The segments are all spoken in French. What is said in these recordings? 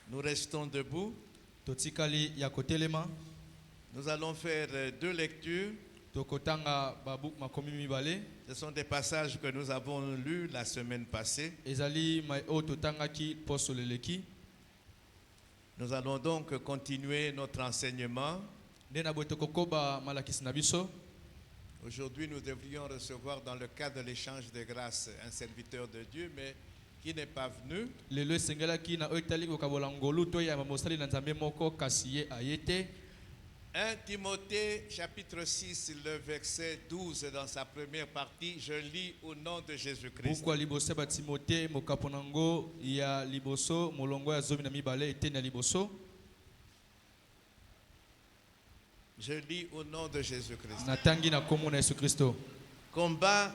Nous restons debout. Totikali ya kotelema. Nous allons faire deux lectures. Tokotanga babu makomi mibale. Ce sont des passages que nous avons lus la semaine passée. Ezali mai o totanga ki posoleleki. Nous allons donc continuer notre enseignement. Ndena botokokoba malakisi na biso. Aujourd'hui, nous devrions recevoir dans le cadre de l'échange de grâces un serviteur de Dieu, mais qui n'est pas venu. Lelo sengela ki na oitali ko kabola ngolu to ya mamosali na nzambe moko kasiye ayete. 1 Timothée chapitre 6, le verset 12 dans sa première partie, je lis au nom de Jésus-Christ. Pourquoi liboso ba Timothée mokaponango ya liboso molongo ya zomi na mibale eteni liboso. Je lis au nom de Jésus-Christ. Natangi na komo na Yesu Kristo. Combat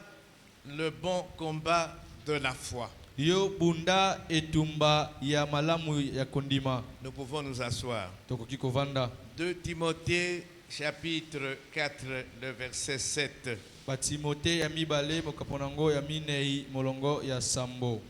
le bon combat de la foi. Yo bunda etumba ya malamu ya kondima. Nous pouvons nous asseoir. Tokoki kovanda. 2 Timothée chapitre 4, le verset 7. Ba Timothée ya mibale mokaponango ya minei molongo ya sambo.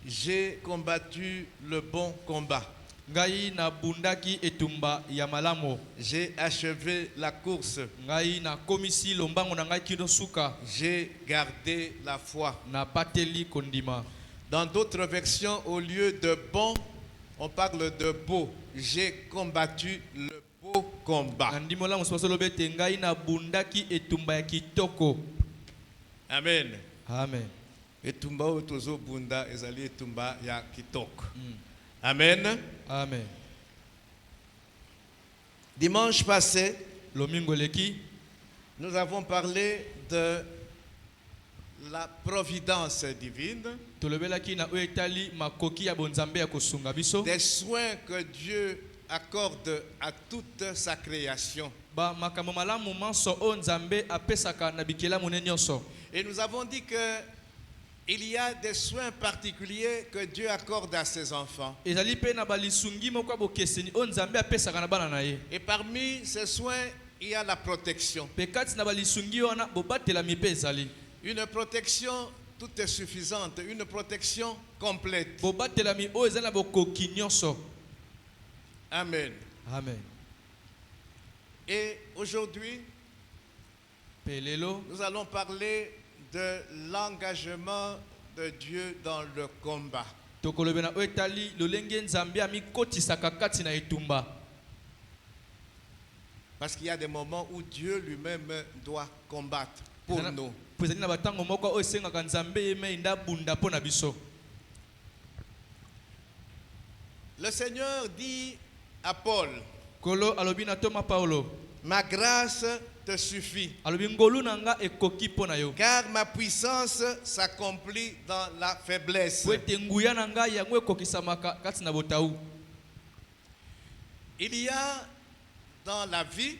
J'ai combattu le bon combat. Ngai na bundaki etumba ya malamo. J'ai achevé la course. Ngai na komisi lombango na ngai kino suka. J'ai gardé la foi. Na bateli kondima. Dans d'autres versions, au lieu de bon, on parle de beau. J'ai combattu le beau combat. Ndimola musosolo bete ngai na bundaki etumba ya kitoko. Amen. Amen. Etumba otozo bunda ezali etumba ya kitoko. Amen. Amen. Dimanche passé, Lomingo leki, nous avons parlé de la providence divine, tolobelaki na oetali makoki ya bonzambe ya kosunga biso, des soins que Dieu accorde à toute sa création. ba makambo malamu manso o nzambe apesaka na bikelamu ne nyonso. Et nous avons dit que il y a des soins particuliers que Dieu accorde à ses enfants. Ezali pe na balisungi moko bokeseni o nzambe apesaka na bana na ye. Et parmi ces soins, il y a la protection. Pe kati na balisungi wana bobatela mipe ezali. Une protection toute est suffisante, une protection complète. Bobatela mi o ezali na bokoki nyonso. Amen. Amen. Et aujourd'hui, Pelelo, nous allons parler de l'engagement de Dieu dans le combat. tokolobena oetali lolenge nzambe amikotisaka kati na etumba. Parce qu'il y a des moments où Dieu lui-même doit combattre pour nous. Pozali na batango moko o esengaka nzambe yeme inda bunda pona biso. Le Seigneur dit à Paul, Kolo alobi na Toma Paulo, ma grâce te suffit, alobi ngolu nanga ekoki pona yo. car ma puissance s'accomplit dans la faiblesse. Wete nguya nanga yango ekokisamaka kati na botau. Il y a dans la vie,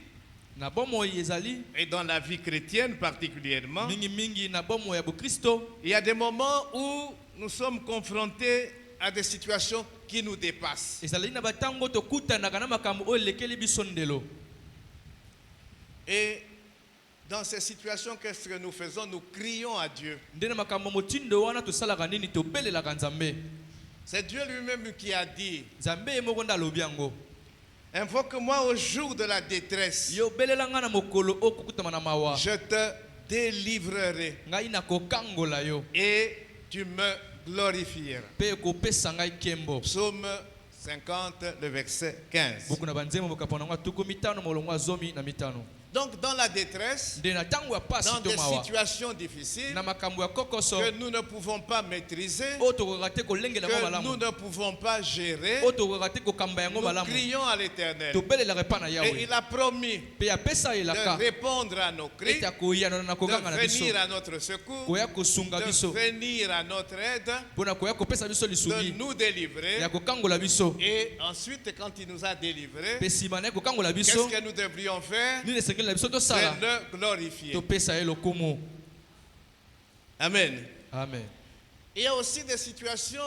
Na bomo ezali et dans la vie chrétienne particulièrement, mingi mingi na bomo ya Kristo, il y a des moments où nous sommes confrontés à des situations qui nous dépassent. ezali na batango tokutanaka na makambo o lekeli biso ndelo. Et dans ces situations, qu'est-ce que nous faisons? Nous crions à Dieu. Ndena makambo motindo wana tosalaka nini tobelelaka nzambe. C'est Dieu lui-même qui a dit, Nzambe moko nda alobi yango. invoque-moi au jour de la détresse. Yo belelanga na mokolo o kokutama na mawa. Je te délivrerai Ngai na kokangola yo. et tu me glorifieras. Pe kopesa ngai kembo. Psaume 50, le verset 15. Buku na banzemo bokapona ngwa tuku mitano molongo azomi na mitano. Donc dans la détresse, Ndena tango ya pasi dans to des mawa. situations difficiles Na makambo ya kokoso que nous ne pouvons pas maîtriser, o tokokaka te kolengela ngo que nous malamu. ne pouvons pas gérer, O tokokaka te kokamba yango nous malamu. crions à l'Éternel. Tobelelaka epa na Et Yawe. il a promis Pe apesa de elaka répondre à nos cris, ete akoyana na koganga de na biso. venir à notre secours, Koya kosunga de biso. venir à notre aide, Pona koya kopesa biso de lisungi. nous délivrer. Ya kokangola biso. Et ensuite, quand il nous a délivrés, Pe sima na kokangola qu'est-ce biso. que nous devrions faire? Nini esengeli na biso C'est tosala. le glorifier. Topesa ye lokumu. Amen. Amen. Il y a aussi des situations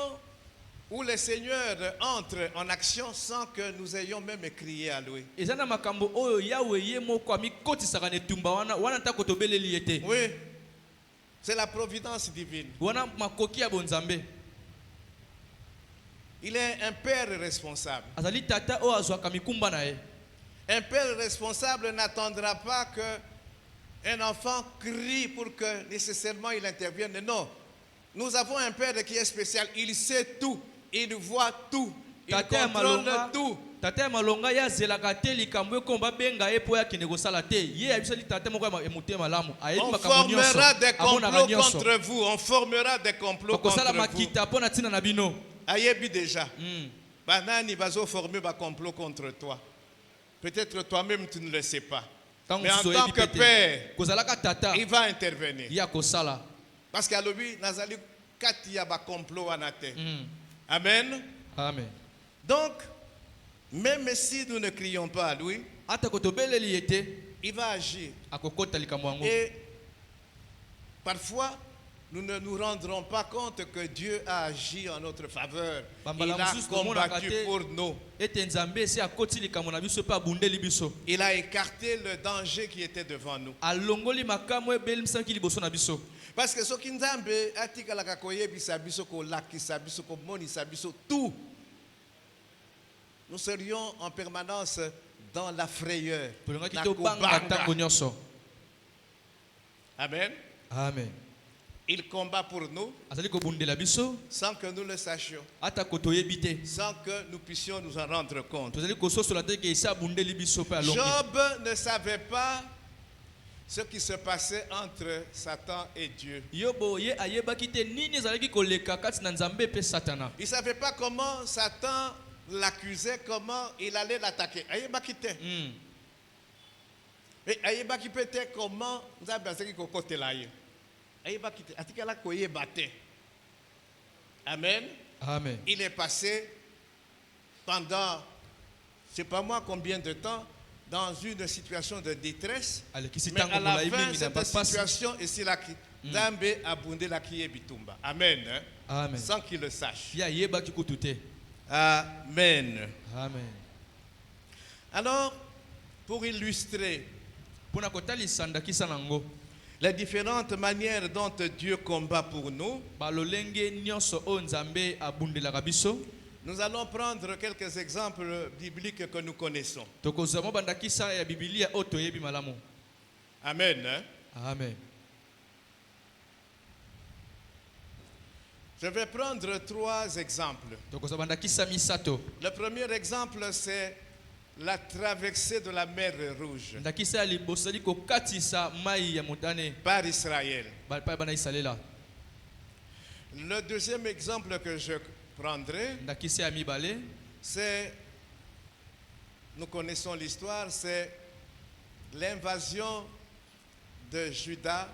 où le Seigneur entre en action sans que nous ayons même crié à lui. Eza na makambo oyo Yawe ye moko amikotisaka na etumba wana ntako tobeleli ye te. Oui, c'est la providence divine. Wana makoki ya bonzambe. Il est un père responsable. azali tata oyo azwaka mikumba na ye. Un père responsable n'attendra pas que un enfant crie pour que nécessairement il intervienne. Non. Nous avons un père qui est spécial. Il sait tout. Il voit tout. Il contrôle tout. Tata ya malonga ya zelaka te likambo ekomba benga ye po ya kende kosala te. Ye ya biso li tata moko ya motema malamu. On formera des complots contre vous. On formera des complots contre vous. Makita po na tina na bino. Ayebi déjà. Banani bazo former ba complot contre toi. Peut-être toi-même tu ne le sais pas. Mais en tant que père, il va intervenir. Parce qu'à l'objet, nazali kati ya ba complot anate. Amen. Amen. Donc, même si nous ne crions pas à lui, il va agir. Et parfois, nous ne nous rendrons pas compte que Dieu a agi en notre faveur. Il a combattu pour nous. Il a écarté le danger qui était devant nous. Parce que ce qui nous a tout, nous serions en permanence dans la frayeur. Amen. Amen. Il combat pour nous sans que nous le sachions, sans que nous puissions nous en rendre compte. Job ne savait pas ce qui se passait entre Satan et Dieu. Il ne savait pas comment Satan l'accusait, comment il allait l'attaquer. Et comment Amen. Amen. Il est passé pendant, je ne sais pas moi combien de temps, dans une situation de détresse. Mais à la fin, cette situation est là qui Zambé a bondé la qui est bitumba. Amen. Amen. Sans qu'il le sache. Amen. Amen. Alors, pour illustrer les différentes manières dont Dieu combat pour nous, nous allons prendre quelques exemples bibliques que nous connaissons. Amen. Amen. Je vais prendre 3 exemples. Le premier exemple, c'est la traversée de la mer Rouge par Israël. Le deuxième exemple que je prendrai, c'est, nous connaissons l'histoire, c'est l'invasion de Juda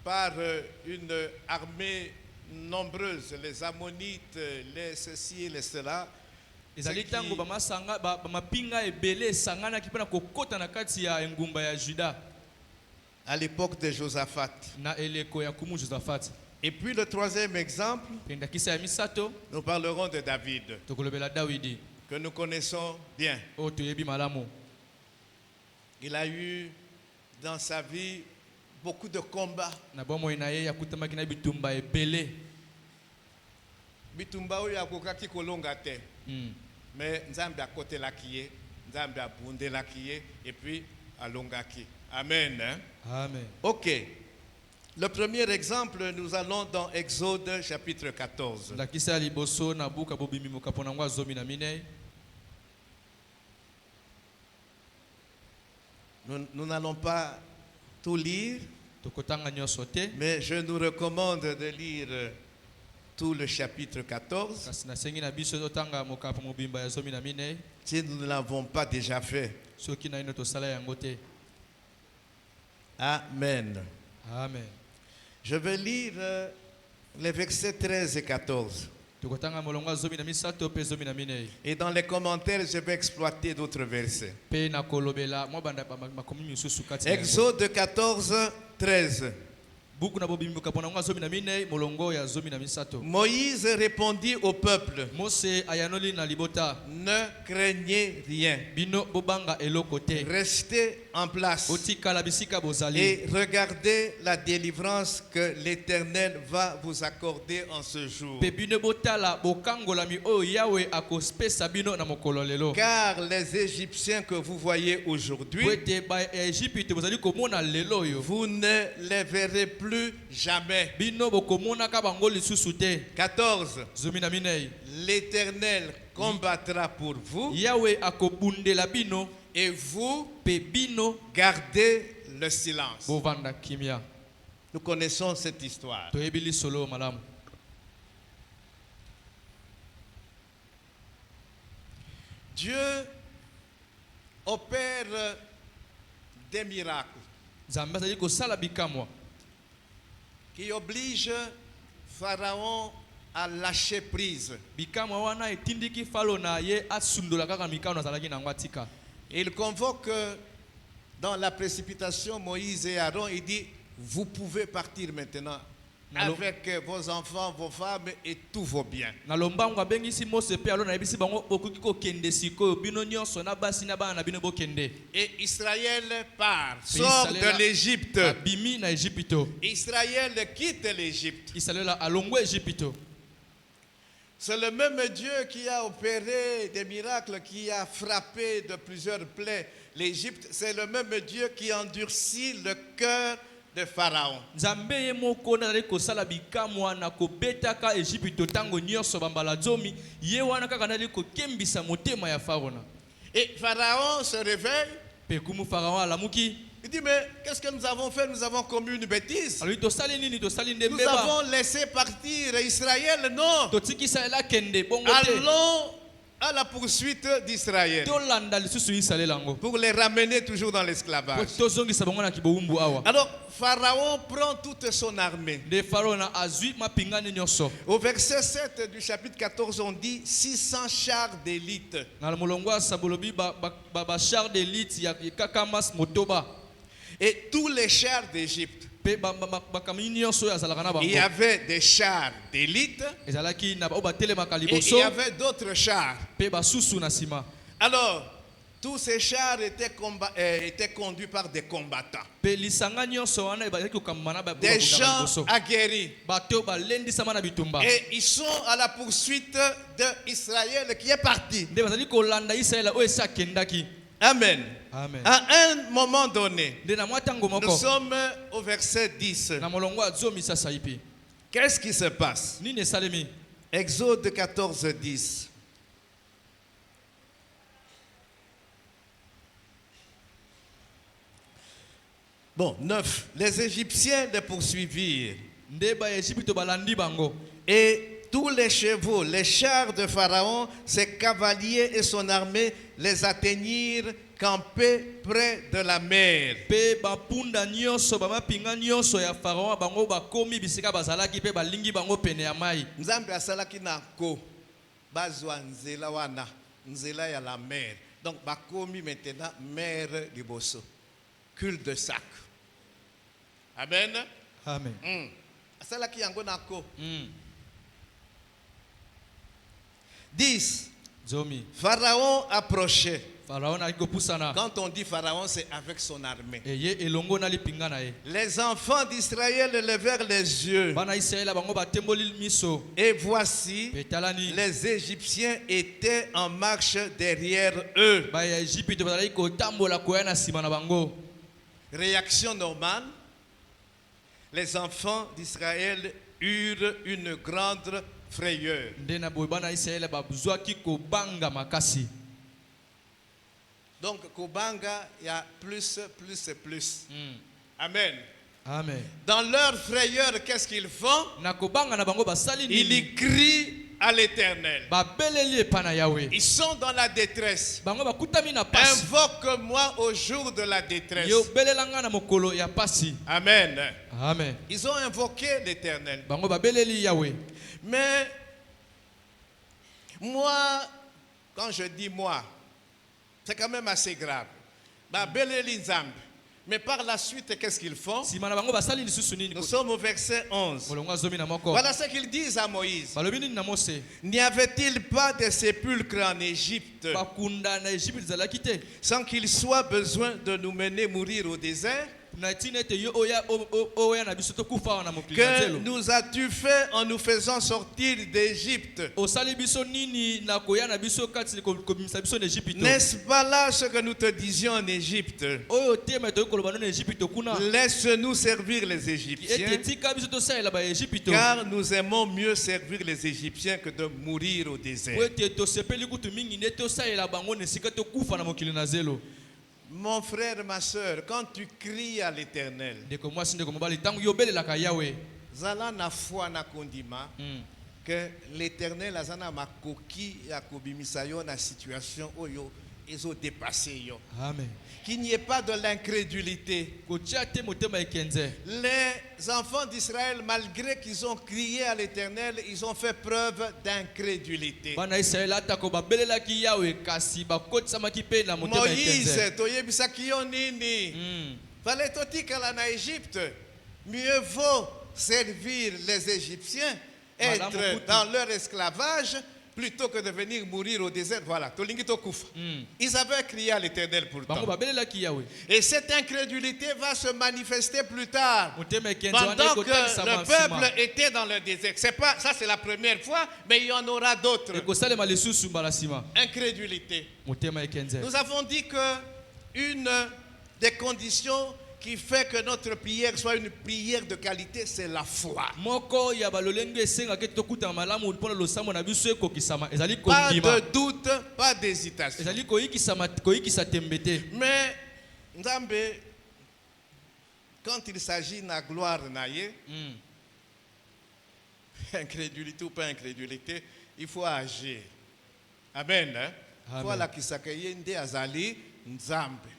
par une armée nombreuse, les Ammonites, les ceci et les cela. À l'époque de Josaphat. Et puis le troisième exemple, nous parlerons de David, que nous connaissons bien. Il a eu dans sa vie beaucoup de combats. Bitumba oyo akokaki kolonga te. Mais Nzambe a côté la kié, Nzambe a bondé la kié et puis alongaki. Amen. Amen. OK. Le premier exemple, nous allons dans Exode chapitre 14. Nous n'allons pas tout lire, mais je nous recommande de lire tout le chapitre 14. Si nous ne l'avons pas déjà fait. Amen. Amen. Je vais lire les versets 13 et 14. Et dans les commentaires, je vais exploiter d'autres versets. Exode Exode 14, 13. Moïse répondit au peuple, ne craignez rien, restez en place et regardez la délivrance que l'Éternel va vous accorder en ce jour. Car les Égyptiens que vous voyez aujourd'hui, vous ne les verrez plus jamais. 14. L'Éternel combattra pour vous et vous gardez le silence. Nous connaissons cette histoire. Dieu opère des miracles qui obligent Pharaon à lâcher prise. Il convoque dans la précipitation Moïse et Aaron. Il dit, vous pouvez partir maintenant avec vos enfants, vos femmes et tous vos biens. Et Israël part, sort de l'Égypte. Israël quitte l'Égypte. C'est le même Dieu qui a opéré des miracles, qui a frappé de plusieurs plaies l'Égypte. C'est le même Dieu qui endurcit le cœur de Pharaon. Et Pharaon se réveille. Il dit, mais qu'est-ce que nous avons fait? Nous avons commis une bêtise. Nous avons laissé partir Israël, non. Allons à la poursuite d'Israël pour les ramener toujours dans l'esclavage. Alors Pharaon prend toute son armée. Au verset 7 du chapitre 14, on dit 600 chars d'élite. Et tous les chars d'Égypte. Il y avait des chars d'élite et il y avait d'autres chars. Alors, tous ces chars étaient conduits par des combattants, des gens aguerris. Et ils sont à la poursuite d'Israël qui est parti. Amen. Amen. À un moment donné, nous sommes au verset 10. Qu'est-ce qui se passe? Exode 14, 10. Bon, 9. Les Égyptiens les poursuivirent. Et tous les chevaux, les chars de Pharaon, ses cavaliers et son armée les atteignirent campés près de la mer. Nzambe asalaki na ko bazwa nzela wana nzela ya la mer. Donc bakomi maintenant mer liboso. Cul de sac. Amen. Amen. Asalaki yango na ko. 10. Pharaon approchait. Quand on dit Pharaon, c'est avec son armée. Les enfants d'Israël levèrent les yeux. Et voici, les Égyptiens étaient en marche derrière eux. Réaction normale. Les enfants d'Israël eurent une grande frayeur. Donc, Kobanga, il y a plus. Amen. Amen. Dans leur frayeur, qu'est-ce qu'ils font? Ils crient à l'Éternel. Ils sont dans la détresse. Invoque-moi au jour de la détresse. Amen. Amen. Ils ont invoqué l'Éternel. Mais moi, quand je dis moi, c'est quand même assez grave. Mais par la suite, qu'est-ce qu'ils font? Nous sommes au verset 11. Voilà ce qu'ils disent à Moïse. N'y avait-il pas de sépulcre en Égypte sans qu'il soit besoin de nous mener mourir au désert? Que nous as-tu fait en nous faisant sortir d'Égypte? N'est-ce pas là ce que nous te disions en Égypte? Laisse-nous servir les Égyptiens, car nous aimons mieux servir les Égyptiens que de mourir au désert. Mon frère, ma soeur, quand tu cries à l'Éternel, Zala na foi na kondima que l'Éternel azana makoki ya kobimisayo na situation oyo ezo dépasser yo. Amen. Qu'il n'y ait pas de l'incrédulité. Les enfants d'Israël, malgré qu'ils ont crié à l'Éternel, ils ont fait preuve d'incrédulité. Moïse, fallait que en Égypte, mieux vaut servir les Égyptiens, être dans leur esclavage, plutôt que de venir mourir au désert. Voilà. Ils avaient crié à l'Éternel pourtant. Et cette incrédulité va se manifester plus tard. Pendant que le peuple était dans le désert. C'est pas, ça c'est la première fois, mais il y en aura d'autres. Incrédulité. Nous avons dit que une des conditions qui fait que notre prière soit une prière de qualité, c'est la foi. Pas de doute, pas d'hésitation. Mais Nzambe, quand il s'agit de la gloire, incrédulité ou pas incrédulité, il faut agir. Amen. Il faut la kisakaye nde azali Nzambe.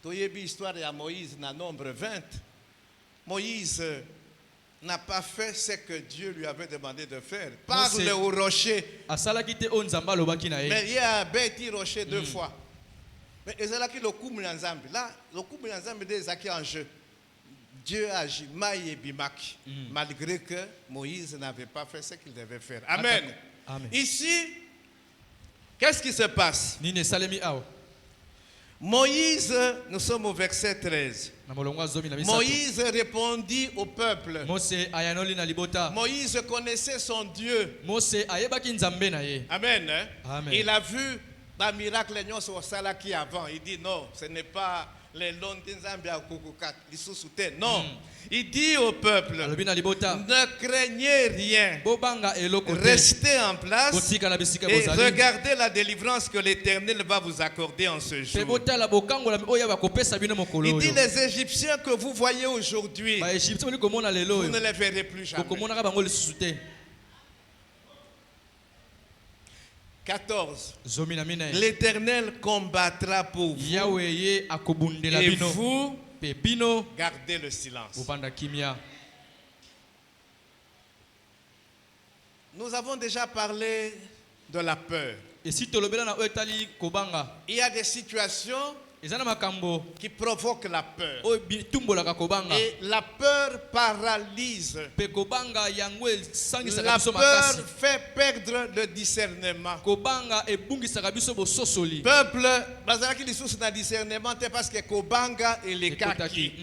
Toyebi histoire de Moïse dans Nombre 20. Moïse n'a pas fait ce que Dieu lui avait demandé de faire. Parle au rocher. Mais il a bâti rocher deux fois. Mais il a le coup Nzambe. Là, le coup Nzambe est en jeu. Dieu agit malgré que Moïse n'avait pas fait ce qu'il devait faire. Amen. Amen. Ici, qu'est-ce qui se passe? Moïse, nous sommes au verset 13. Moïse répondit au peuple. Moïse connaissait son Dieu. Amen. Amen. Il a vu un miracle qui avant. Il dit non, ce n'est pas les Londins non. Il dit au peuple, ne craignez rien, restez en place et regardez la délivrance que l'Éternel va vous accorder en ce jour. Il dit, les Égyptiens que vous voyez aujourd'hui, vous ne les verrez plus jamais. 14. L'Éternel combattra pour vous et vous gardez le silence. Nous avons déjà parlé de la peur. Il y a des situations qui provoquent la peur. Et la peur paralyse. La peur fait perdre le discernement. Peuple, discernement parce que Kobanga et les kaki.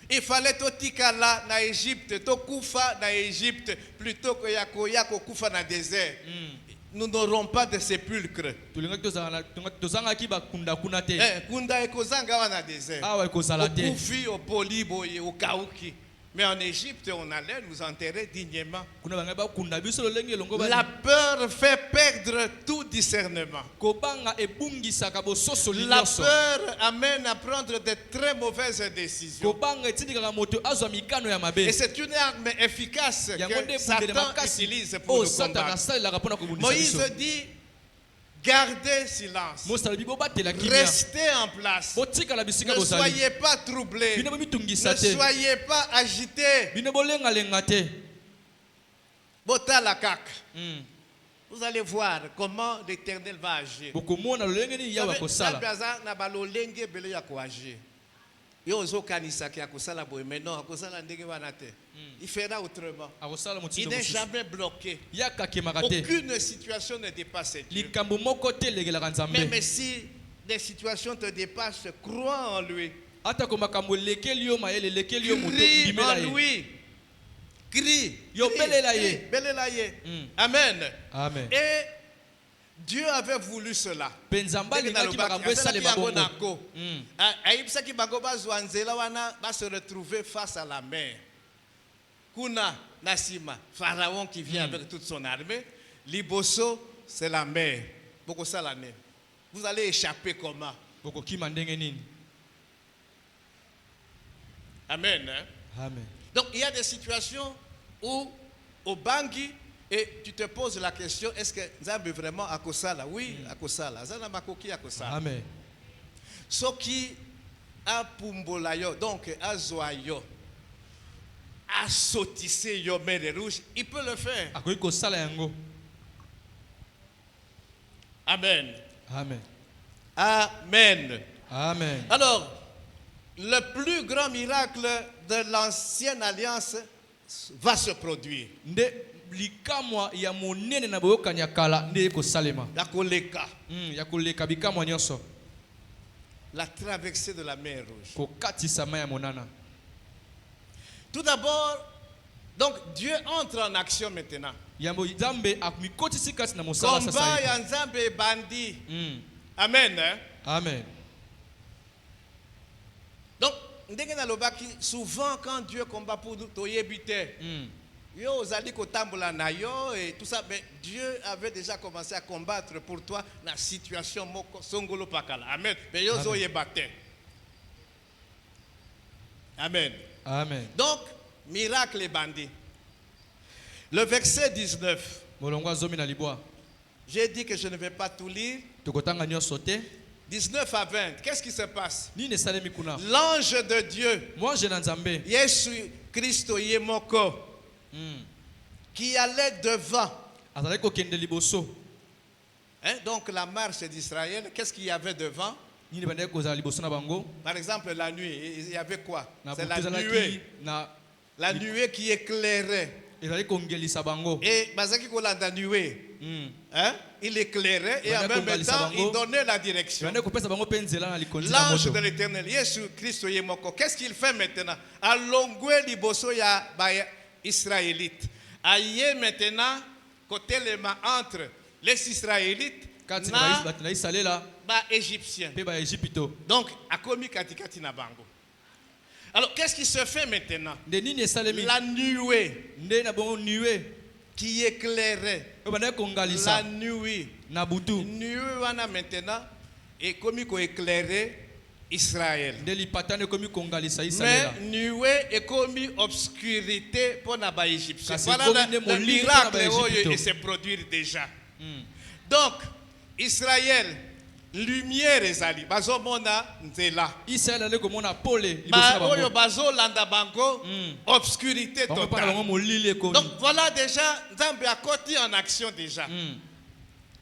Il fallait totikala na Égypte, tokufa na Égypte plutôt que yakoya kokufa na désert. Nous n'aurons pas de sépulcre. Kunda ekozanga wana désert. Okufi au polibo et au kauki. Mais en Égypte, on allait nous enterrer dignement. La peur fait perdre tout discernement. La peur amène à prendre de très mauvaises décisions. Et c'est une arme efficace que Satan utilise pour nous combattre. Moïse dit, gardez silence. Restez en place. Ne soyez pas troublés. Ne soyez pas agités. Bota la caque. Vous allez voir comment l'Éternel va agir. Il fera autrement. Il n'est jamais bloqué. Aucune situation ne dépasse Dieu. Même si des situations te dépassent, crois en lui. Crie en lui. Crie. Amen. Amen. Et Dieu avait voulu cela. Va se retrouver face à la mer. Kuna Nasima, Pharaon qui vient avec toute son armée. Liboso, c'est la mer. Vous allez échapper comment? Amen. Hein? Amen. Donc il y a des situations où au Bangui, et tu te poses la question, est-ce que Nzambe vraiment a kosala? Oui, a kosala. Zana makoki a kosala. Amen. Ce qui a pumbolayo, donc a zoayo, a sautissé yo mer rouge, il peut le faire. Amen. Amen. Amen. Amen. Alors, le plus grand miracle de l'ancienne alliance va se produire. La traversée de la mer Rouge. Tout d'abord, donc Dieu entre en action maintenant. Combat ya Nzambe bandi. Amen. Hein? Amen. Donc, souvent quand Dieu combat pour nous, yo ozali kotambola na yo et tout ça, mais Dieu avait déjà commencé à combattre pour toi la situation moko songolo pakala. Amen. Mais yo zo yebate. Amen. Amen. Donc, miracle et bandit. Le verset 19. J'ai dit que je ne vais pas tout lire. 19 à 20. Qu'est-ce qui se passe? L'ange de Dieu, Jésus Christ Yemoko, qui allait devant. Hein? Donc la marche d'Israël, qu'est-ce qu'il y avait devant? Par exemple, la nuit, il y avait quoi? C'est la nuée. La nuée qui éclairait. Et Bazaki Kolanda nuée. Hein? Il éclairait et en même temps, il donnait la direction. L'ange de l'Éternel, Jésus Christ Yemoko, qu'est-ce qu'il fait maintenant? Alongwe liboso ya Israélites. Aïe maintenant, côté les mains entre les Israélites et Égyptiens. Donc, à komi katikati na bango. Alors, qu'est-ce qui se fait maintenant? La nuée qui éclairait. La nuit. Nuée wana maintenant et comme il éclairait Israël. Mais nuée et comme obscurité pour les Égyptiens. Voilà le miracle qui se produit déjà. Donc, Israël, lumière ezali bazomona nzela. Oyo bazolanda bango obscurité totale. Donc voilà déjà Nzambe a côté en action déjà.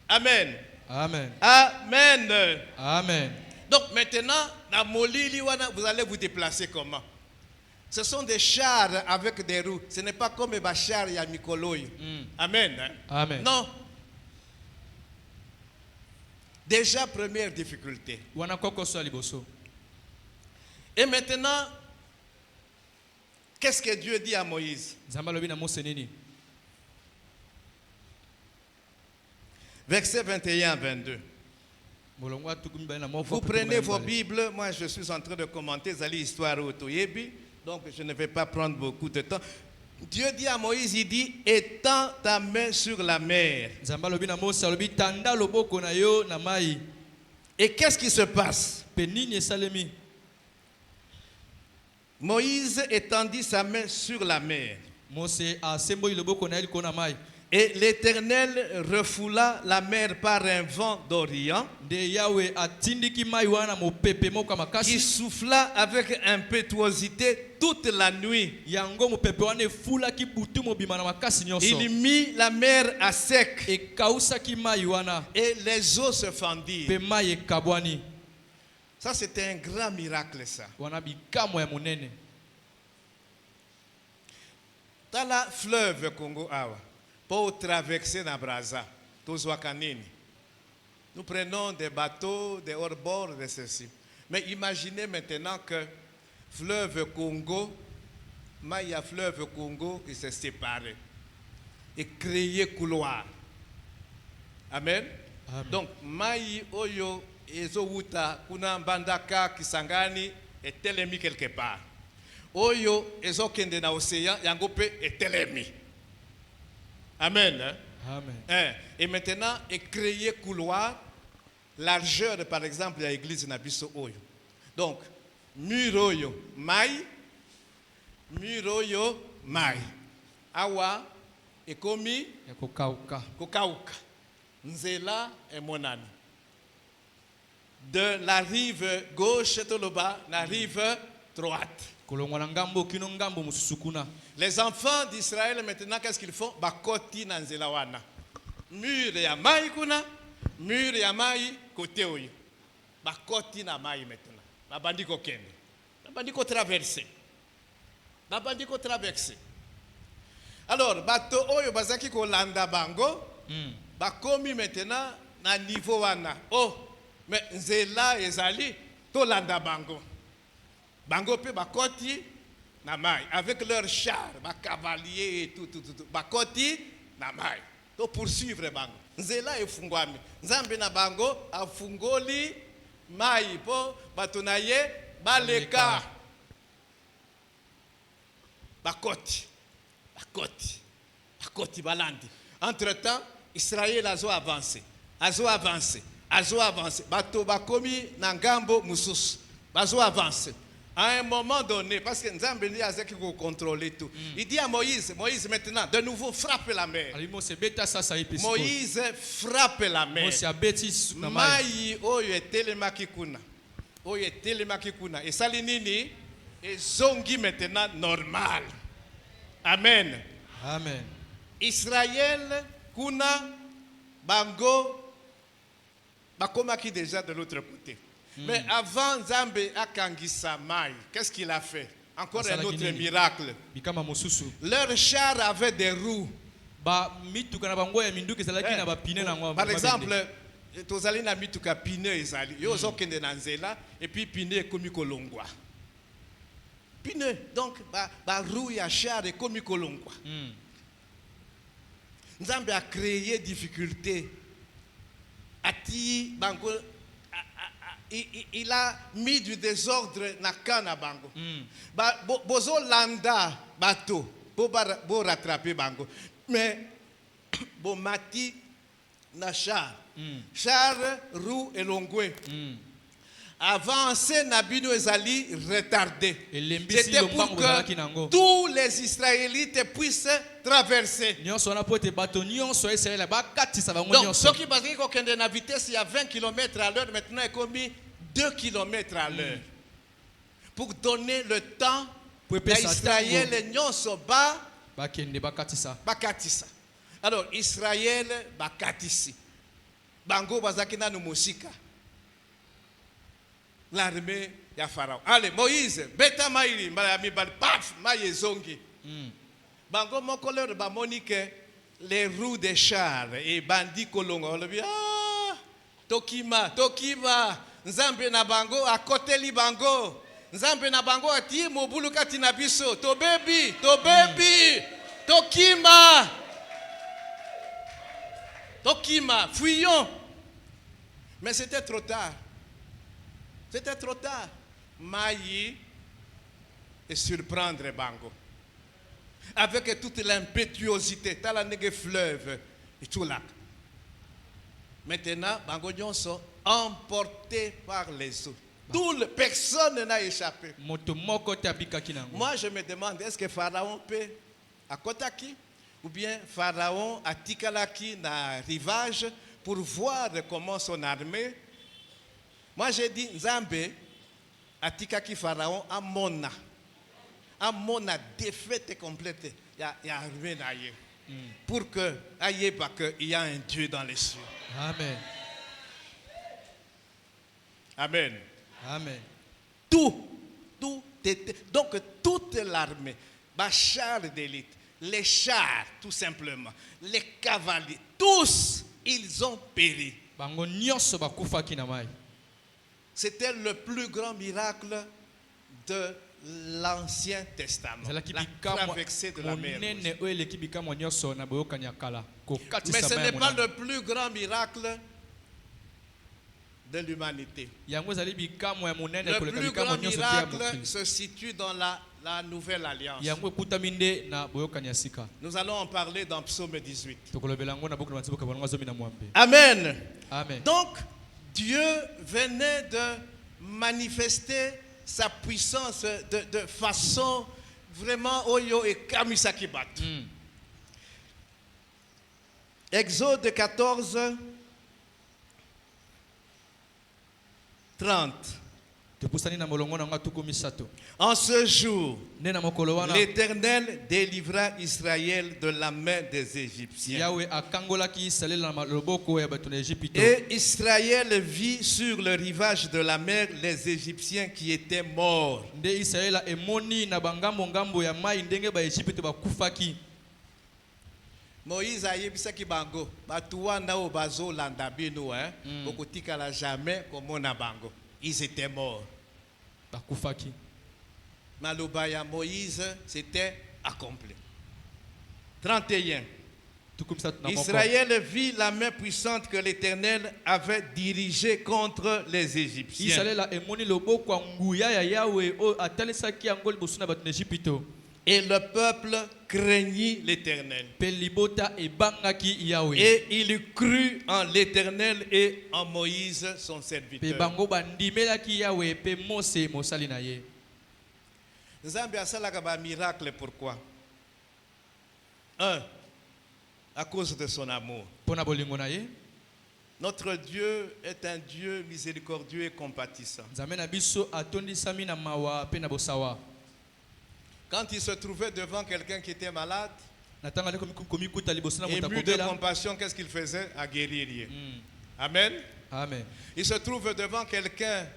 Amen. Amen. Amen. Amen. Donc maintenant na molili wana vous allez vous déplacer comment? Ce sont des chars avec des roues. Ce n'est pas comme les chars ya mikoloy. Amen. Amen. Non. Déjà, première difficulté. Et maintenant, qu'est-ce que Dieu dit à Moïse? Versets 21 à 22. Vous prenez vos Bibles. Moi, je suis en train de commenter l'histoire au Toyebi. Donc, je ne vais pas prendre beaucoup de temps. Dieu dit à Moïse, il dit, étends ta main sur la mer. Et qu'est-ce qui se passe? Moïse étendit sa main sur la mer. Et l'Éternel refoula la mer par un vent d'Orient qui souffla avec impétuosité toute la nuit. Il mit la mer à sec et les eaux se fendirent. Ça, c'était un grand miracle, ça. Dans le fleuve Congo, pour traverser la Brazza, nous prenons des bateaux, des hors-bords, de ceci. Mais imaginez maintenant que fleuve Congo, Maya fleuve Congo, il s'est séparé et créé couloir. Amen. Amen. Donc, Maï Oyo, Ezouta, Kuna Bandaka, Kisangani, et Telemi quelque part. Oyo, Ezokende na océan, Yangope et Telemi. Amen. Hein? Amen. Et maintenant, est créé couloir, largeur par exemple de l'église Nabiso Oyo. Donc, Muroyo, Maï, Muroyo, Maï. Awa, Ekomi, Kokauka. Nzela et Monani. De la rive gauche, Toloba, la rive droite. Les enfants d'Israël maintenant, qu'est-ce qu'ils font? Bakoti nanzela wana. Mur ya mai kuna, mur ya mai côté oyo. Bakoti na mai maintenant. Babandi ko kende. Babandi ko traverser. Babandi ko traverser. Alors, bato oyo bazaki ko landa bango, bakomi maintenant na niveau wana. Oh, mais nzela ezali to landa bango. Bango pe bakoti na mai avec leurs chars, ba cavaliers et tout. Bakoti na mai. To poursuivre bango. Nzela efungwami. Nzambe na bango afungoli mai po batonaye baleka. Bakoti balandi. Entre-temps, Israël a avancé. Bato bakomi na ngambo mususu. Bazo avancé. À un moment donné, parce que Nzambe dit à ceux qui contrôler tout, il dit à Moïse maintenant, de nouveau frappe la mer. Moïse frappe la mer. Maï oyo etelemaki kuna. Et salinini et zongi maintenant normal. Amen. Amen. Israël kuna bango bakomaki déjà de l'autre côté. Mais avant Nzambe akangisa mai, qu'est-ce qu'il a fait? Encore un autre miracle. Leurs chars avaient des roues. Par exemple, tozali na mituka pine ezali. Yo zokende na nzela et puis pine komi kolongwa. Pine donc ba roue ya char et komi kolongwa. Nzambe a créé difficulté. Ati bango il a mis du désordre na kana bango. Bozo landa bato bo rattraper bango. Mais bo mati na char. Char roue et longwe. Avancer na bino ezali retardé. C'était pour que tous les Israélites puissent traverser. Donc, ceux qui basent qu'on a vitesse il y a 20 km à l'heure, maintenant il est commis 2 km à l'heure. Pour donner le temps à Israël, bakatisa. Alors, Israël, bakatisi. Bango bazakina no musika. L'armée ya Pharaon. Allez, Moïse, beta maïli, paf, maïezongi. Bango mokoleur ba monique les roues des chars et bandit kolongo. Ah, Tokima, Nzambe na bango à côté li bango. Nzambe na bango ati mobulu kati na biso. To baby, Tokima, fuyons. Mais c'était trop tard. Maï et surprendre Bango. Avec toute l'impétuosité, t'as la nègre fleuve et tout là. Maintenant, Bango sont emportés par les eaux. Personne n'a échappé. Moi, je me demande, est-ce que Pharaon peut, à Kotaki, ou bien Pharaon a tikalaki na rivage pour voir comment son armée. Moi j'ai dit Nzambe a tikaki Pharaon a mona défaite complète. Il y a armée naïe. Pour que il y a un Dieu dans les cieux. Amen. Amen. Amen. Tout était, donc toute l'armée, chars d'élite, les chars tout simplement, les cavaliers, tous ils ont péri. C'était le plus grand miracle de l'Ancien Testament, la traversée de la mer. Mais ce n'est pas le plus grand miracle de l'humanité. Le plus grand miracle se situe dans la nouvelle alliance. Nous allons en parler dans Psaume 18. Amen. Amen. Donc, Dieu venait de manifester sa puissance de façon vraiment oyo et kamisakibat. Exode 14, 30. En ce jour, l'Éternel délivra Israël de la main des Égyptiens. Et Israël vit sur le rivage de la mer les Égyptiens qui étaient morts. Moïse a yebisaki bango batuwa na obazo landa bino bokotika la jamais comme on a bango. Ils étaient morts. Malobaya Moïse, c'était accompli. 31. Israël vit la main puissante que l'Éternel avait dirigée contre les Égyptiens. Et le peuple craignit l'Éternel. Et il crut en l'Éternel et en Moïse, son serviteur. Nzambe asalaka ba miracle, pourquoi? 1. À cause de son amour. Notre Dieu est un Dieu miséricordieux et compatissant. Quand il se trouvait devant quelqu'un qui était malade, ému de compassion, qu'est-ce qu'il faisait? À guérir. Amen. Amen. Il se trouve devant quelqu'un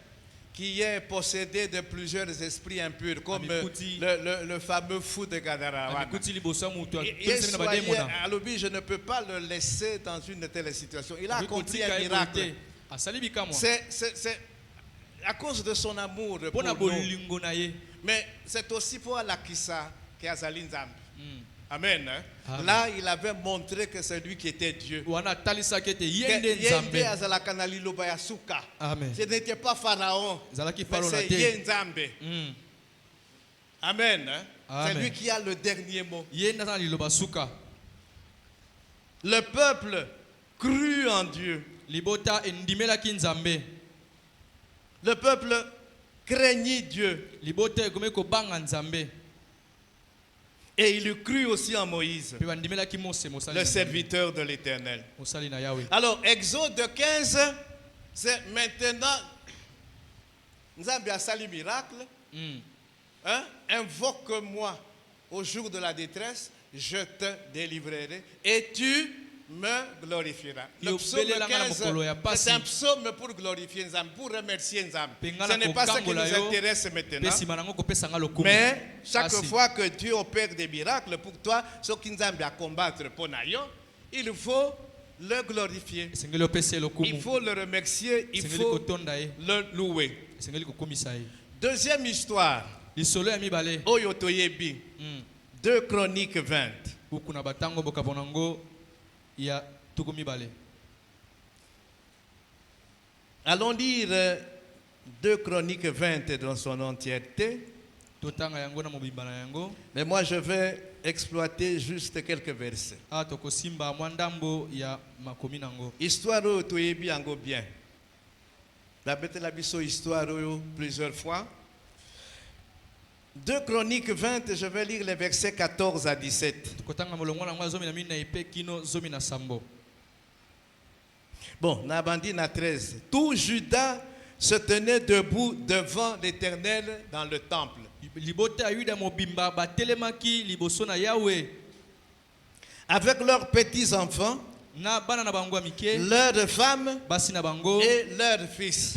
qui est possédé de plusieurs esprits impurs, comme le fameux fou de Gadara. Je ne peux pas le laisser dans une telle situation. Il a accompli un miracle. C'est à cause de son amour pour nous. Mais c'est aussi pour Alakissa qui a Zali Nzambe. Amen. Amen. Là, il avait montré que c'est lui qui était Dieu. Amen. Ce n'était pas Pharaon, mais c'est Nzambe. Amen. C'est lui qui a le dernier mot. Le peuple crut en Dieu. Le peuple craignit Dieu. Et il crut aussi en Moïse, le serviteur de l'Éternel. Alors, Exode 15, c'est maintenant, Nzambe a sali miracle. Invoque-moi au jour de la détresse, je te délivrerai et tu me glorifieras. Le psaume 15, c'est un psaume pour glorifier Nzambe, pour remercier Nzambe. Ce n'est pas ce qui nous intéresse maintenant. Mais chaque fois que Dieu opère des miracles pour toi, ce qui Nzambe a combattre pour Nayo, il faut le glorifier. Il faut le remercier, il faut le louer. Deuxième histoire. Oyotoyebi. 2 Chroniques 20. Allons lire 2 Chroniques 20 dans son entièreté. Mais moi je vais exploiter juste quelques versets. Histoire oyotoyebi yango bien. La bête la biso histoire plusieurs fois. 2 Chroniques 20, je vais lire les versets 14 à 17. Bon, Nabandi na 13. Tout Juda se tenait debout devant l'Éternel dans le temple. Avec leurs petits-enfants, leurs femmes et leurs fils.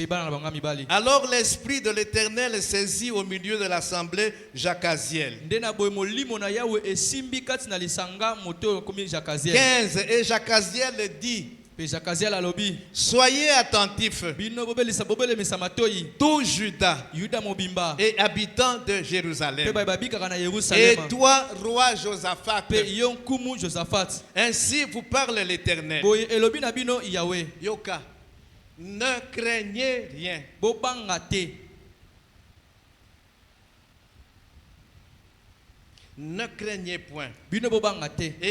Alors l'esprit de l'Éternel saisit au milieu de l'assemblée Jacaziel. 15. Et Jacaziel dit: soyez attentifs, tout Juda et habitants de Jérusalem, et toi, roi Josaphat, ainsi vous parle l'Éternel. Yoka, ne craignez rien. Ne craignez point et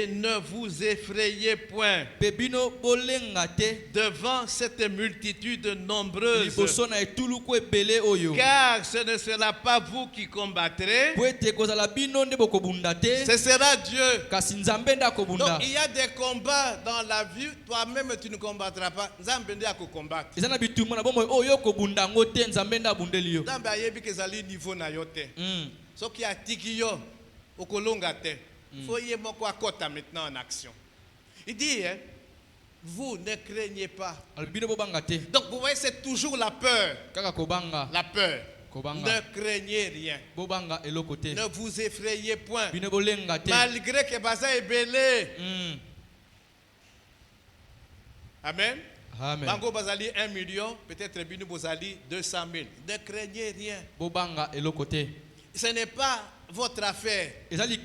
ne vous effrayez point devant cette multitude nombreuse, car ce ne sera pas vous qui combattrez, ce sera Dieu. Donc il y a des combats dans la vie, toi-même tu ne combattras pas. Nzambe a combattre. Nzambe ayebi ke zali niveau na yote. So ki atiki yo okolongate. Foye moko akota maintenant en action. Il dit vous ne craignez pas. Donc vous voyez, c'est toujours la peur. La peur. Ne craignez rien. Ne vous effrayez point. Malgré que Baza est belé. Amen. Bango Bazali 1 million, peut-être Binu Bozali 200 000. Ne craignez rien. Ce n'est pas votre affaire. Ezali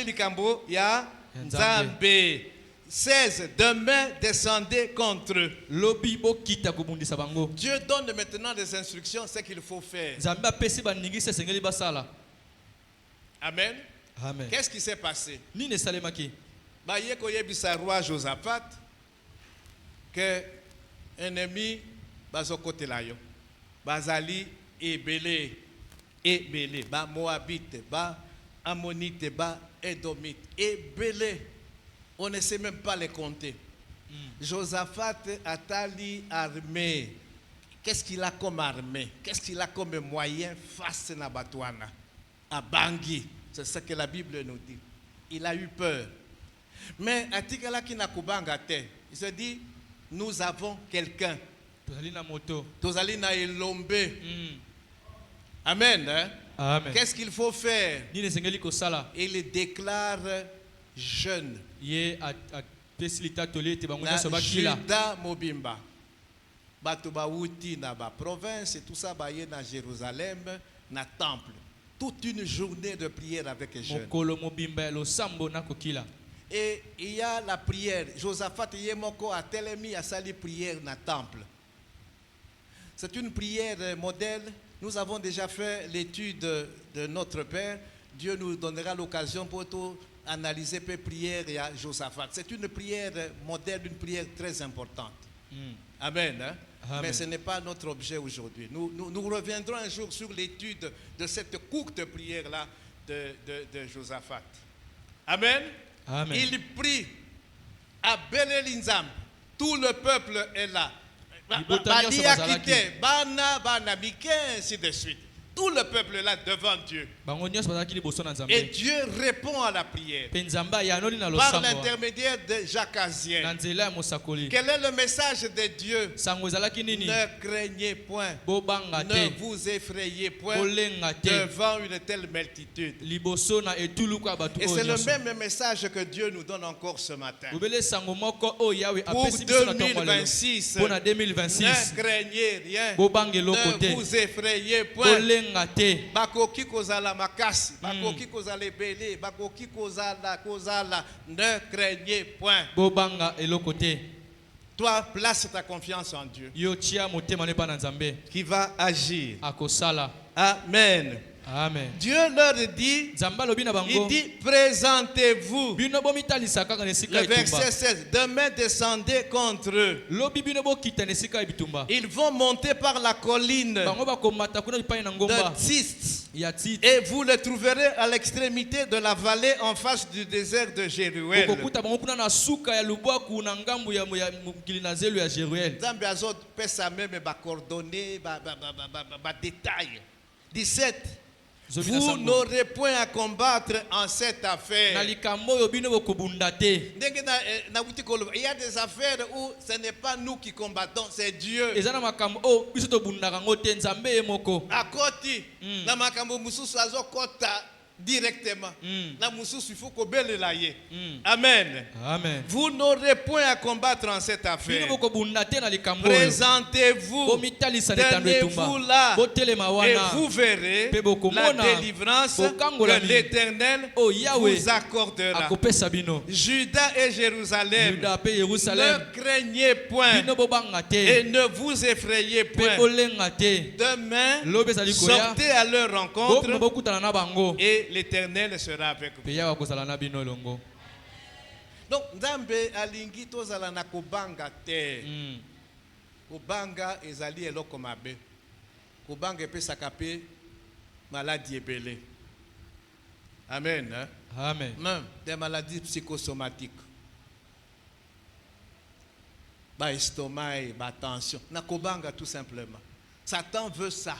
likambo ya Nzambe. 16. Demain, descendez contre eux. Dieu donne maintenant des instructions, ce qu'il faut faire. Amen. Qu'est-ce qui s'est passé? Roi Josaphat, que ennemi bazokote layo, bazali ebele, ba Moabite, ba Ammonite, ba Édomite, ebele. On ne sait même pas les compter. Josaphat Atali armée. Qu'est-ce qu'il a comme armée? Qu'est-ce qu'il a comme moyen face à Batouana, à Bangui? C'est ce que la Bible nous dit. Il a eu peur. Mais Atikala qui n'a kubanga te, il se dit, nous avons quelqu'un. Tozali na Elombe. Amen. Hein? Amen. Qu'est-ce qu'il faut faire? Il déclare jeune. Juda Mobimba. Batuba Wuti na ba province et tout ça baye na Jérusalem na temple. Toute une journée de prière avec les jeunes. Et il y a la prière. Josaphat Yemoko a telemi a sali prière na temple. C'est une prière modèle. Nous avons déjà fait l'étude de notre Père. Dieu nous donnera l'occasion pour tout analyser peu prière à Josaphat. C'est une prière modèle, une prière très importante. Amen. Hein? Amen. Mais ce n'est pas notre objet aujourd'hui. Nous reviendrons un jour sur l'étude de cette courte prière-là de Josaphat. Amen. Amen. Il prie à Belelinzam. Tout le peuple est là. Ainsi de suite. Tout le peuple est là devant Dieu. Et Dieu répond à la prière par l'intermédiaire de Jacaziel. Quel est le message de Dieu? Ne craignez point, ne vous effrayez point devant une telle multitude. Et c'est le même message que Dieu nous donne encore ce matin. Pour 2026, ne craignez rien, ne vous effrayez point. Bakoki kozala makasi, bakoki kozala belé, bakoki kozala, ne craignez point. Toi, place ta confiance en Dieu qui va agir. Amen. Amen. Dieu leur dit, il dit, présentez-vous. Le verset 16, demain descendez contre eux. Ils vont monter par la colline de Tist. Et vous les trouverez à l'extrémité de la vallée en face du désert de Jéruel. Zambi azot pesa même ba coordonnées, ba détails. 17. Vous n'aurez point à combattre en cette affaire. Il y a des affaires où ce n'est pas nous qui combattons, c'est Dieu. À côté, na makambo mususu azokota directement. Na mususu il faut ko belelaye. Amen. Amen. Vous n'aurez point à combattre en cette affaire. Présentez-vous, tenez-vous là, et vous verrez la délivrance que l'Éternel vous accordera. Juda et Jérusalem, ne craignez point et ne vous effrayez point. Demain, sortez à leur rencontre et l'Éternel sera avec vous. Donc, Nzambe alingi tozala na kobanga te. Kobanga ezali eloko mabe. Kobanga epesaka pe maladie ebele. Amen. Amen. Même des maladies psychosomatiques. Ba estomac, ba tension. Na kobanga tout simplement. Satan veut ça.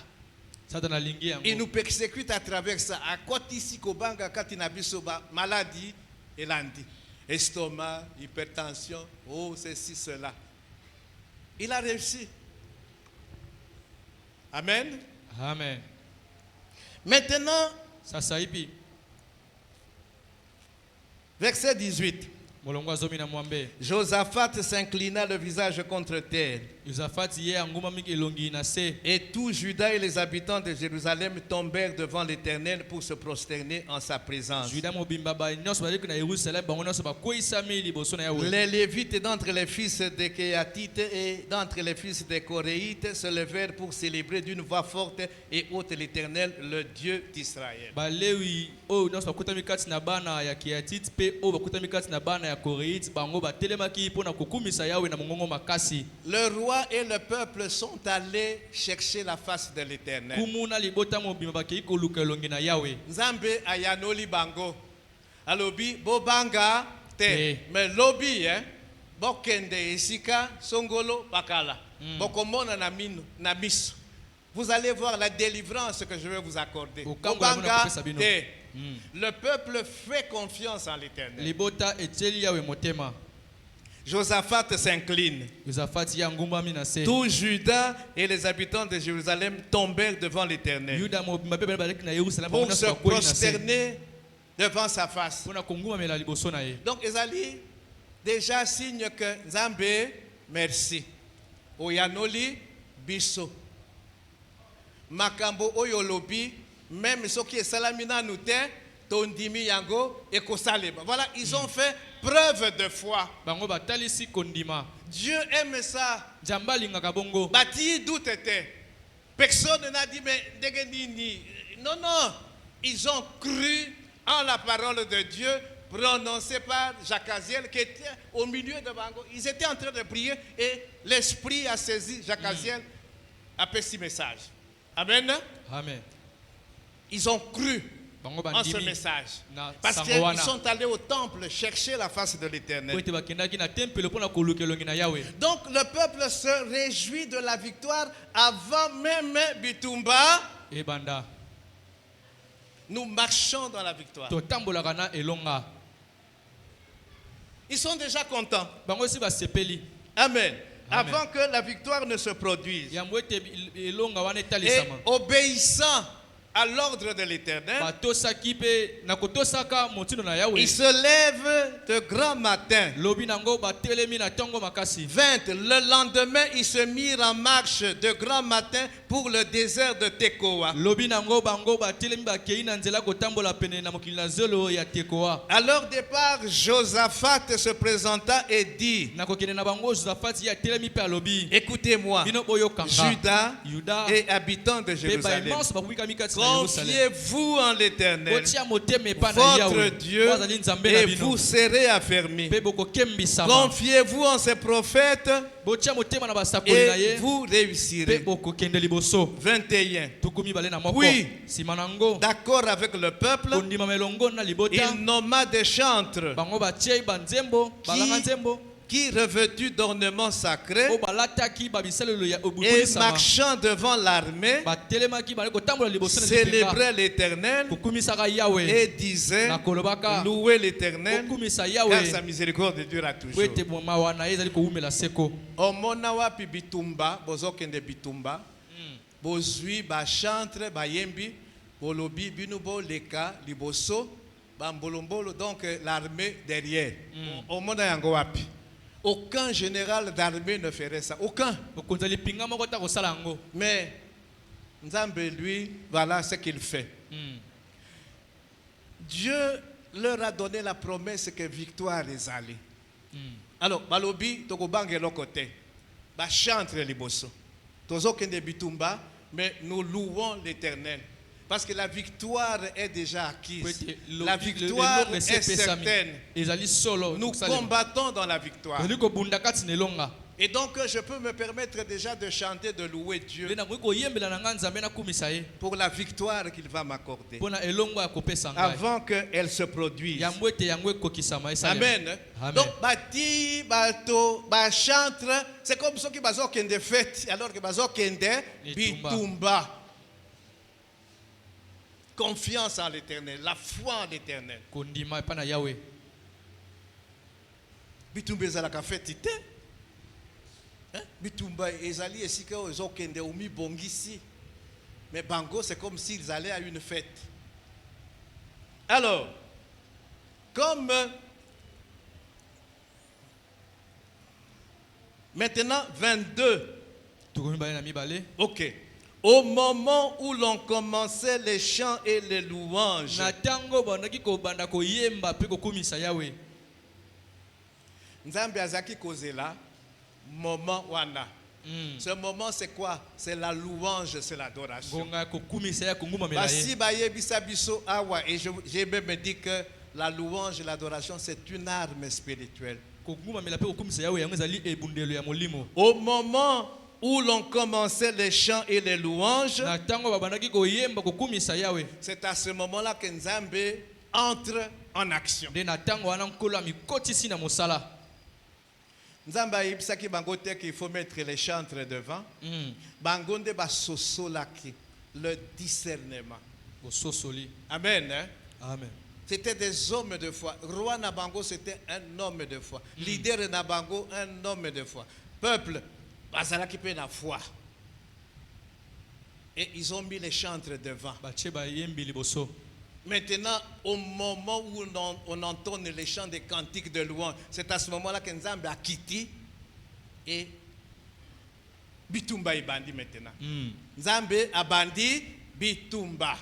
Il nous persécute à travers ça. À côté ici, kobanga katina biso ba maladie elandi. Estomac, hypertension, oh ceci, cela. Il a réussi. Amen. Amen. Maintenant, verset 18. Josaphat s'inclina le visage contre terre. Et tout Juda et les habitants de Jérusalem tombèrent devant l'Éternel pour se prosterner en sa présence. Les Lévites d'entre les fils des Kéatites et d'entre les fils des Coréites se levèrent pour célébrer d'une voix forte et haute l'Éternel, le Dieu d'Israël. Le roi et le peuple sont allés chercher la face de l'Éternel. Nzambe ayanoli bango. Alobi bobanga te. Mais lobi bokende esika songolo bakala. Bokomona na mino na miso. Vous allez voir la délivrance que je vais vous accorder. Bobanga te. Le peuple fait confiance en l'Éternel. Josaphat s'incline. Tout Juda et les habitants de Jérusalem tombèrent devant l'Éternel pour se prosterner devant sa face. Donc, Ezali, déjà signe que Nzambe, merci. Oyanoli, biso. Makambo oyolobi, même ceux qui est salamina nous tondimi yango et kosaleba. Voilà, ils ont fait preuve de foi. Dieu aime ça. Bati doute était. Personne n'a dit mais degenini. Non, non. Ils ont cru en la parole de Dieu prononcée par Jacaziel qui était au milieu de Bango. Ils étaient en train de prier et l'esprit a saisi Jacaziel a fait ce message. Amen. Amen. Ils ont cru en ce message. Parce qu'ils sont allés au temple chercher la face de l'Éternel. Donc le peuple se réjouit de la victoire avant même Bitumba. Nous marchons dans la victoire. Ils sont déjà contents. Amen. Avant que la victoire ne se produise. Et obéissant à l'ordre de l'Éternel, il se lève de grand matin. 20. Le lendemain, ils se mirent en marche de grand matin pour le désert de Tekoa. À leur départ, Josaphat se présenta et dit: écoutez-moi, Juda et habitants de Jérusalem, Confiez-vous en l'Éternel, votre Dieu, et vous serez affermis. Confiez-vous en ses prophètes, et vous réussirez. 21. Oui, d'accord avec le peuple, il nomma des chantres qui revêtus d'ornements sacrés et marchant devant l'armée, célébraient l'Éternel et disaient, louez l'Éternel, car sa miséricorde dure toujours. Omona wapi bitumba, bozokende bitumba, bozui ba chantre ba yembi, bolobi binubo leka liboso, bambolombolo, donc l'armée derrière. Omona yango wapi? Aucun général d'armée ne ferait ça. Aucun. Mais Nzambe, lui, voilà ce qu'il fait. Dieu leur a donné la promesse que victoire est allée. Alors, balobi, tokobange lokote. Ba chantre liboso. Tozo kende bitumba, mais nous louons l'Éternel. Parce que la victoire est déjà acquise. La victoire est certaine. Nous combattons dans la victoire. Et donc je peux me permettre déjà de chanter, de louer Dieu pour la victoire qu'il va m'accorder avant qu'elle se produise. Amen. Donc, bati, bato, chantre, c'est comme ceux qui ont des fêtes alors que bazo kende bitumba. Confiance en l'Éternel, la foi en l'Éternel. Bitumba ezalaka fetite. Bitumba ezali esika ozokende umi bongisi. Mais bango c'est comme s'ils allaient à une fête. Alors, comme maintenant 22. OK. Au moment où l'on commençait les chants et les louanges, Nzambe azaki kozela moment wana. Ce moment c'est quoi? C'est la louange, c'est l'adoration. Basi baye bisa biso awa, et j'ai même dit que la louange et l'adoration c'est une arme spirituelle. Au moment où l'on commençait les chants et les louanges, c'est à ce moment-là que Nzambe entre en action. Nzambe ayibisaki bango te qu'il faut mettre les chantres devant. Bangonde ba sosolaki, le discernement. Amen. Amen. C'était des hommes de foi. Roi Nabango, c'était un homme de foi. Leader Nabango, un homme de foi. Peuple, bazalaki pe na foi. Et ils ont mis les chantres devant. Maintenant, au moment où on entend les chants des cantiques de louange, c'est à ce moment-là que Nzambe a quitté et Bitumba est bandi maintenant. Nzambe a bandi Bitumba.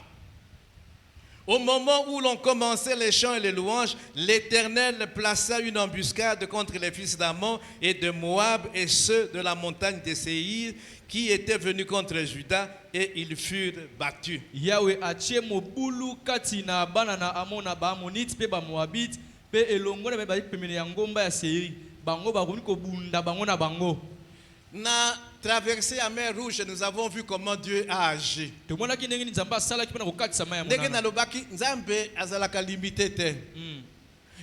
Au moment où l'on commençait les chants et les louanges, l'Éternel plaça une embuscade contre les fils d'Ammon et de Moab et ceux de la montagne de Séir qui étaient venus contre Juda, et ils furent battus. Yahweh atie mobulu katina banana amona ba Ammonite pe ba Moabite pe elongo na ba pemene ya ngomba ya Seiri bango ba ko bunda bango na bango. Na traversé la mer Rouge, nous avons vu comment Dieu a agi.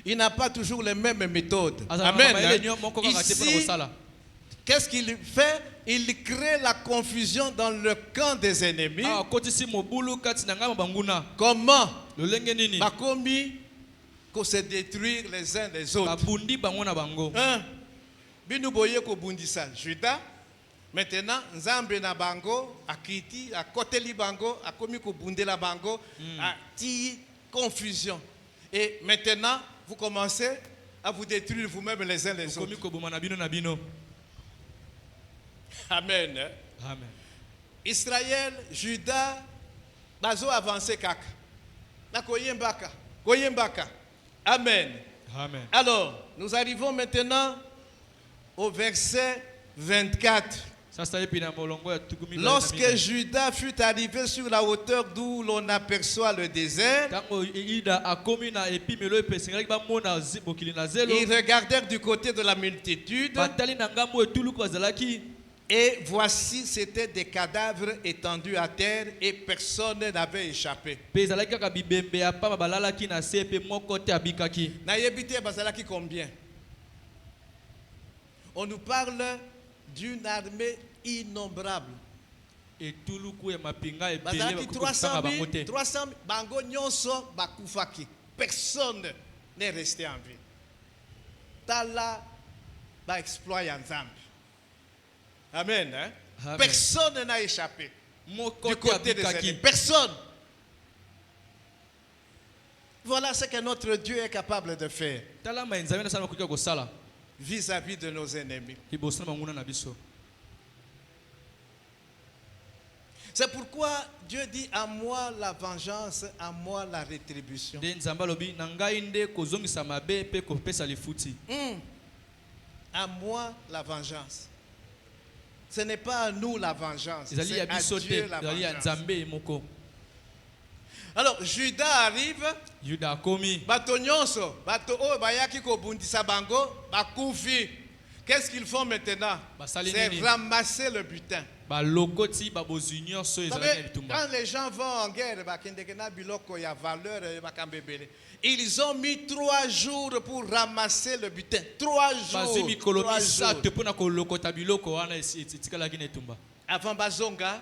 Il n'a pas toujours les mêmes méthodes. Amen. Ici, qu'est-ce qu'il fait? Il crée la confusion dans le camp des ennemis. Comment? Bakomi qu'on se détruire les uns les autres. Binu boye ko bundisa Juda. Maintenant, Nzambe na bango, akiti, a côté li bango, a komi ko bundela bango, a ti confusion. Et maintenant, vous commencez à vous détruire vous-même les uns les autres. Amen. Amen. Israël, Juda, bazo avancé kaka. Na koyembaka, koyembaka. Amen. Amen. Alors, nous arrivons maintenant au verset 24. Lorsque Judas fut arrivé sur la hauteur d'où l'on aperçoit le désert, ils regardèrent du côté de la multitude. Et voici, c'étaient des cadavres étendus à terre et personne n'avait échappé. Combien? On nous parle d'une armée innombrable. Et tout le coup, 300 000, bango nyonso bakufaki. Personne n'est resté en vie. Tala ba exploit Nzambe. Amen. Hein? Amen. Personne n'a échappé. Du côté des ennemis. Personne. Voilà ce que notre Dieu est capable de faire vis-à-vis de nos ennemis. C'est pourquoi Dieu dit à moi la vengeance, à moi la rétribution. À moi la vengeance. Ce n'est pas à nous la vengeance, c'est à Dieu la vengeance. Alors Judas arrive. Bato nyonso, bato o bayaki ko bundisa bango, bakufi. Qu'est-ce qu'ils font maintenant? C'est ramasser le butin. Quand les gens vont en guerre, ils ont mis 3 jours pour ramasser le butin. 3 jours. Avant Bazonga,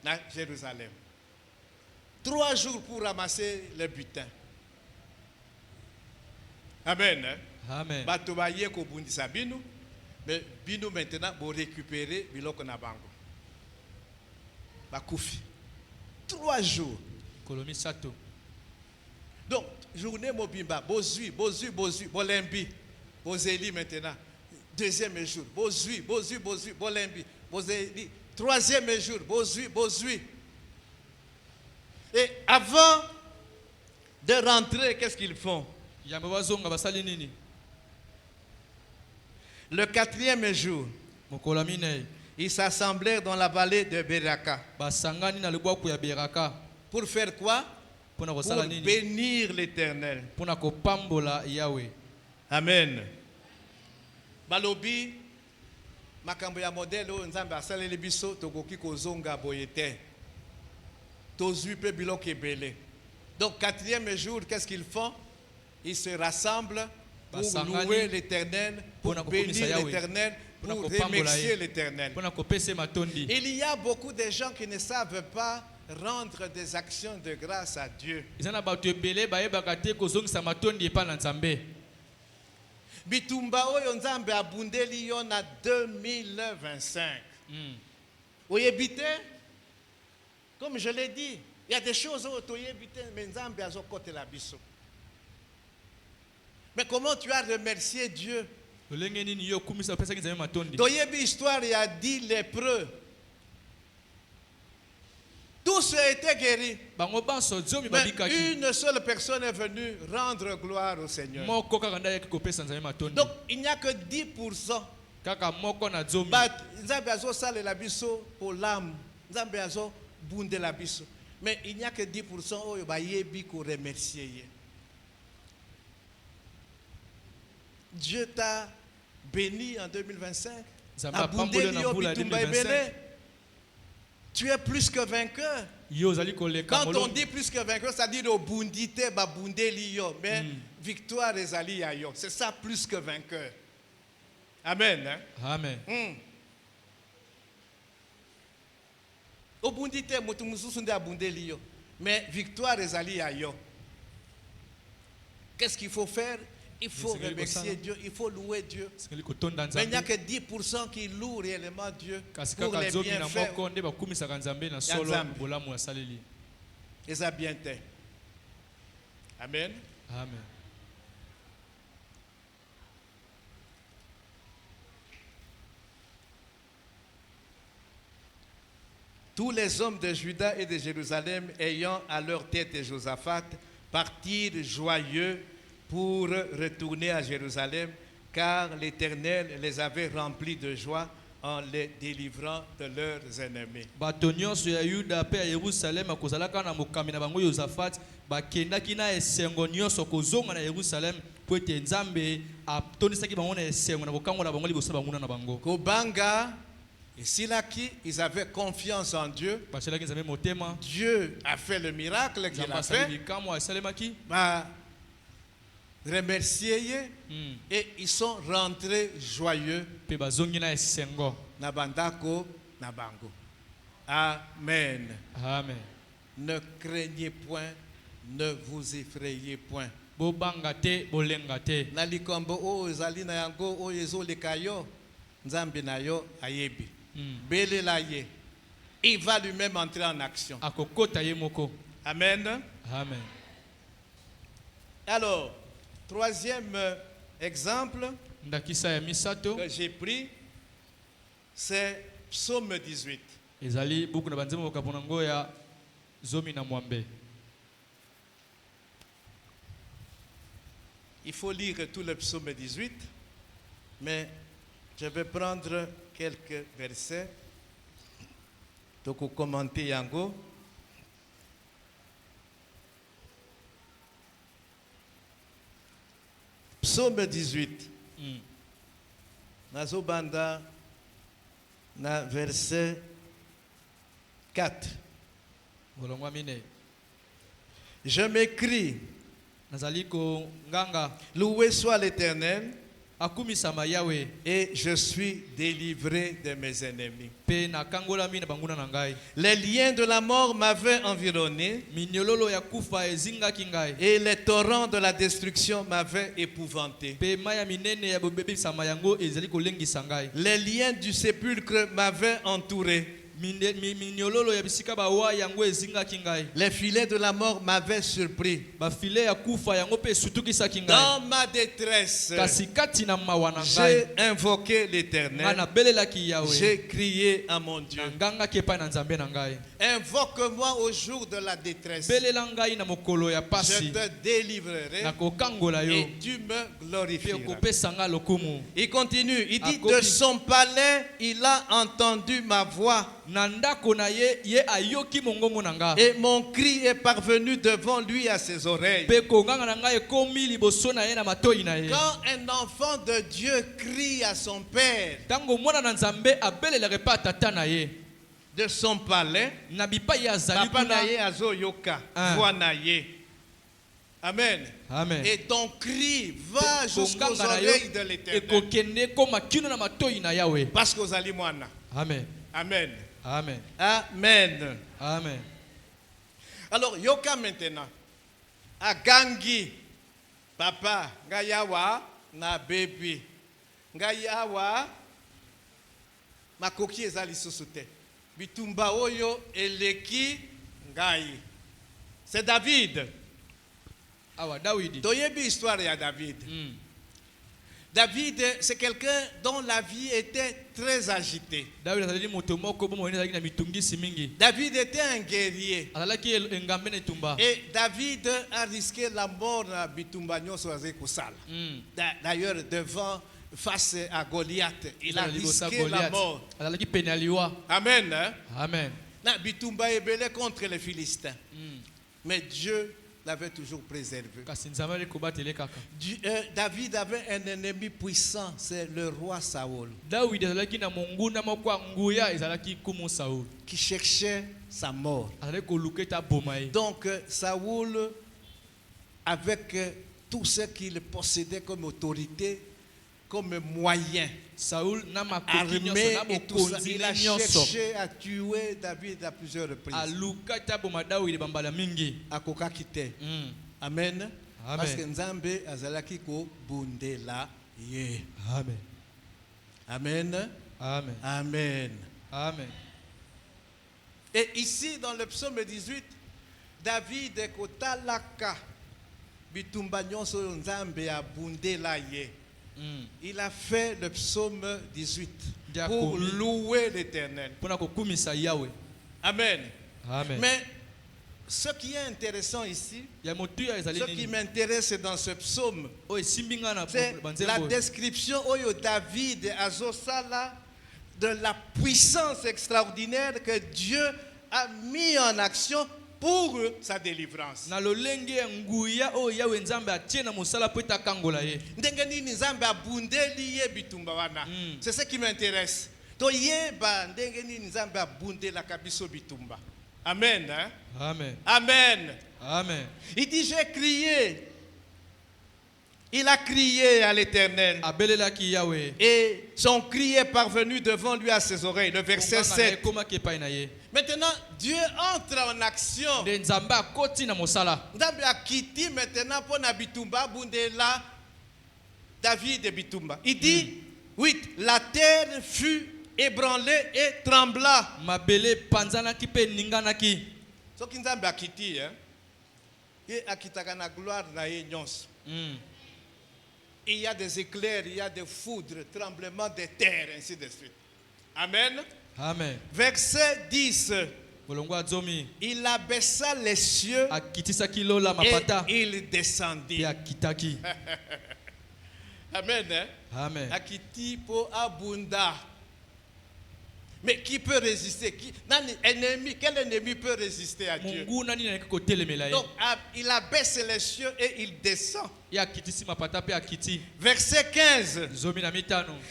à Jérusalem. 3 jours pour ramasser le butin. Amen. Amen. Mais bino maintenant pour récupérer biloko na bango. Bakoufi. 3 jours. Kolomi sato. Donc journée mobimba, bozui, bolembi, bozeli maintenant. 2e jour, bozui, bolembi, bozeli. 3e jour, bozui. Et avant de rentrer, qu'est-ce qu'ils font? Le 4e jour, ils s'assemblèrent dans la vallée de Beraka. Pour faire quoi? Pour bénir l'Éternel. Amen. Balobi, makambo ya modèle o nzambe asaleli biso tokoki kozonga boyete. Tozui pe biloko ebele. Donc 4e jour, qu'est-ce qu'ils font? Ils se rassemblent pour louer l'Éternel, pour bénir l'Éternel, pour remercier l'Éternel. Il y a beaucoup de gens qui ne savent pas rendre des actions de grâce à Dieu. Bitumba oyo nzambe abundeli yo na 2025. Oyebite, comme je l'ai dit, il y a des choses où oyebite mais nzambe azokote la biso. Mais comment tu as remercié Dieu? Toyebi histoire, il y a 10 lépreux. Tous ont été guéris. Mais une seule personne est venue rendre gloire au Seigneur. Donc il n'y a que 10%. Mais il n'y a que 10% qui bayebi ko remercier. Dieu t'a béni en 2025. Tu es plus que vainqueur. Quand on dit plus que vainqueur, ça dit obundite babundeli yo, mais victoire ezali ya yo. C'est ça, plus que vainqueur. Amen. Hein? Amen. Obundite mutu mususu nde abundeli yo, mais victoire ezali ya yo. Qu'est-ce qu'il faut faire? Il faut remercier Dieu, il faut louer Dieu. Mais il n'y a que 10% qui louent réellement Dieu pour les bienfaits. Et ça bien été. Amen. Amen. Tous les hommes de Juda et de Jérusalem ayant à leur tête Josaphat partirent joyeux pour retourner à Jérusalem, car l'Éternel les avait remplis de joie en les délivrant de leurs ennemis. Bato nyonso ya Yuda pe ya Yerusalem akozalaka na mokambi na bango Yosafat bakendaki na esengo nyonso kozonga na Yerusalem po ete Nzambe atonisaki bango na esengo na bokango na bango liboso banguna na bango. Kobanga et Silaki, ils avaient confiance en Dieu. Dieu a fait le miracle qu'il a fait. Bah, remercier et ils sont rentrés joyeux. Nabandako nabango. Amen. Amen. Ne craignez point, ne vous effrayez point. Nalikombo o ezali na yango o ezolekayo Nzambe na yo ayebi. Belelaye. Il va lui-même entrer en action. Amen. Amen. Alors, troisième exemple que j'ai pris, c'est Psaume 18. Il faut lire tout le Psaume 18, mais je vais prendre quelques versets. Donc, vous commentez Yango. Psaume 18. Nazobanda, na verset 4. Je m'écris, loué soit l'Éternel, et je suis délivré de mes ennemis. Les liens de la mort m'avaient environné, et les torrents de la destruction m'avaient épouvanté. Les liens du sépulcre m'avaient entouré. Les filets de la mort m'avaient surpris. Dans ma détresse, j'ai invoqué l'Éternel. J'ai crié à mon Dieu. Invoque-moi au jour de la détresse. Je te délivrerai et tu me glorifieras. Il continue, il dit, de son palais, il a entendu ma voix. Et mon cri est parvenu devant lui à ses oreilles. Quand un enfant de Dieu crie à son père de son palais, papa naye azo yoka, voix naye. Amen. Amen. Et ton cri va jusqu'aux oreilles de l'Éternel. Parce qu'aux alimouana. Amen. Amen. Amen. Amen. Amen. Alors, yoka maintenant. Agangi. Papa, ngayawa na baby. Ngayawa makoki ezali susute. Bitumba oyo eleki ngai. C'est David. Toyebi histoire ya David. David, c'est quelqu'un dont la vie était très agitée. David était un guerrier. Et David a risqué la mort à Bitumbanyo Soazé Koussala. D'ailleurs, face à Goliath, il a risqué la mort. Amen. Amen. Bitumba est belé contre les Philistins. Mais Dieu l'avait toujours préservé. David avait un ennemi puissant, c'est le roi Saoul, qui cherchait sa mort. Donc Saoul, avec tout ce qu'il possédait comme autorité, comme moyen, armé et tout ça, il a cherché à tuer David à plusieurs reprises. Akoka kite. Amen. Parce que Nzambe azalaki ko bundela ye. Amen. Amen. Amen. Amen. Amen. Et ici dans le psaume 18, David kotalaka bitumba nyonso Nzambe abundela ye. Il a fait le psaume 18 pour louer l'Éternel. Amen. Amen. Mais ce qui est intéressant ici, ce qui m'intéresse dans ce psaume, c'est la description où David azosala. de la puissance extraordinaire que Dieu a mis en action pour sa délivrance. C'est ce qui m'intéresse. Amen. Hein? Amen. Amen. Amen. Il dit, j'ai crié. Il a crié à l'Éternel. Et son cri est parvenu devant lui à ses oreilles. Le verset 7. Maintenant, Dieu entre en action. Maintenant, pour Nabitumba, Bundela, David et Bitumba. Il dit, 8. La terre fut ébranlée et trembla. Ce qui nous a quitté, il y a des éclairs, il y a des foudres, tremblements de terre, ainsi de suite. Amen. Amen. Verset 10. Il abaissa les cieux et il descendit. Amen. Hein? Amen. Akiti po abunda. Mais qui peut résister? Quel ennemi peut résister à Dieu? Donc, il abaisse les cieux et il descend. Verset 15.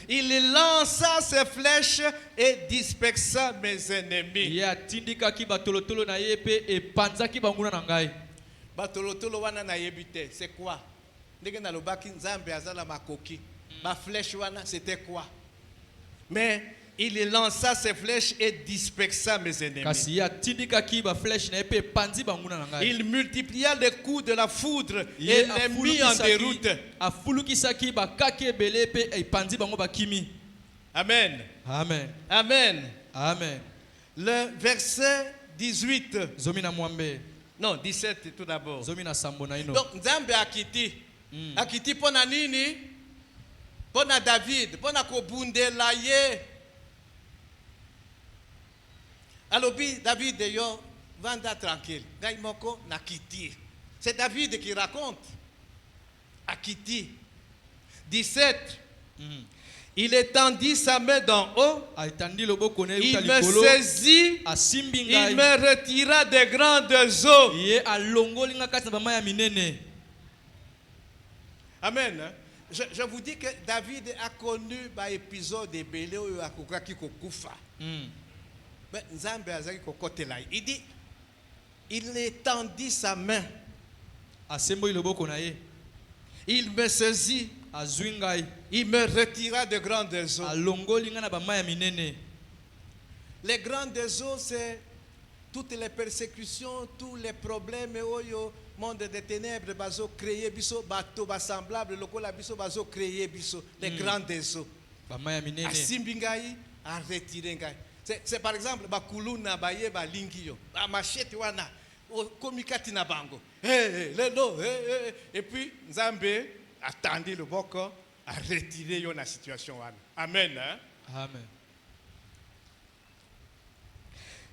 Il lança ses flèches et dispersa mes ennemis. Batolotolo wana na yebite, c'est quoi? Ndenge na lobaki nzambe azala makoki. Ma flèche wana, c'était quoi? Mais il lança ses flèches et dispersa mes ennemis. Il multiplia les coups de la foudre et les mit en déroute. Amen. Amen. Amen. Amen. Le verset 18. Non, 17 tout d'abord. Donc, Nzambe akiti. Akiti pona nini? Pona David. Pona kobundela ye. Alors, David, yo, vanda tranquille. C'est David qui raconte. Akiti. 17. Il étendit sa main d'en haut. Il me saisit. Il me retira des grandes eaux. Amen. Je vous dis que David a connu l'épisode de Bélé où il a kufa. Il dit, il étendit sa main. Il me saisit. Il me retira de grandes eaux. Les grandes eaux, c'est toutes les persécutions, tous les problèmes. Monde des ténèbres, bazo créé biso, bateau semblable, lokola biso bazo créé biso, les grandes eaux. Asimbingai, a retiré ngai. C'est par exemple bakuluna baye ba lingio ba machete wana komikati na bango et puis Nzambe attendit le boko a retiré yo na situation wana. Amen. Hein? Amen.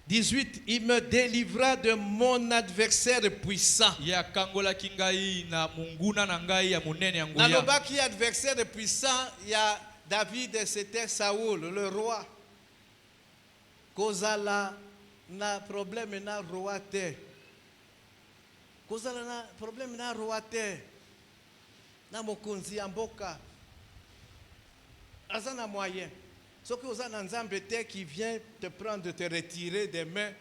18. Il me délivra de mon adversaire puissant. Nalobaki adversaire puissant, il y a David, c'était Saoul, le roi. Kozala na problème na roi te. Kozala na problème na roi te. Na mokonzi amboka. Azana moyen. Ce que vous avez un Nzambe qui vient te prendre, te retirer des mains,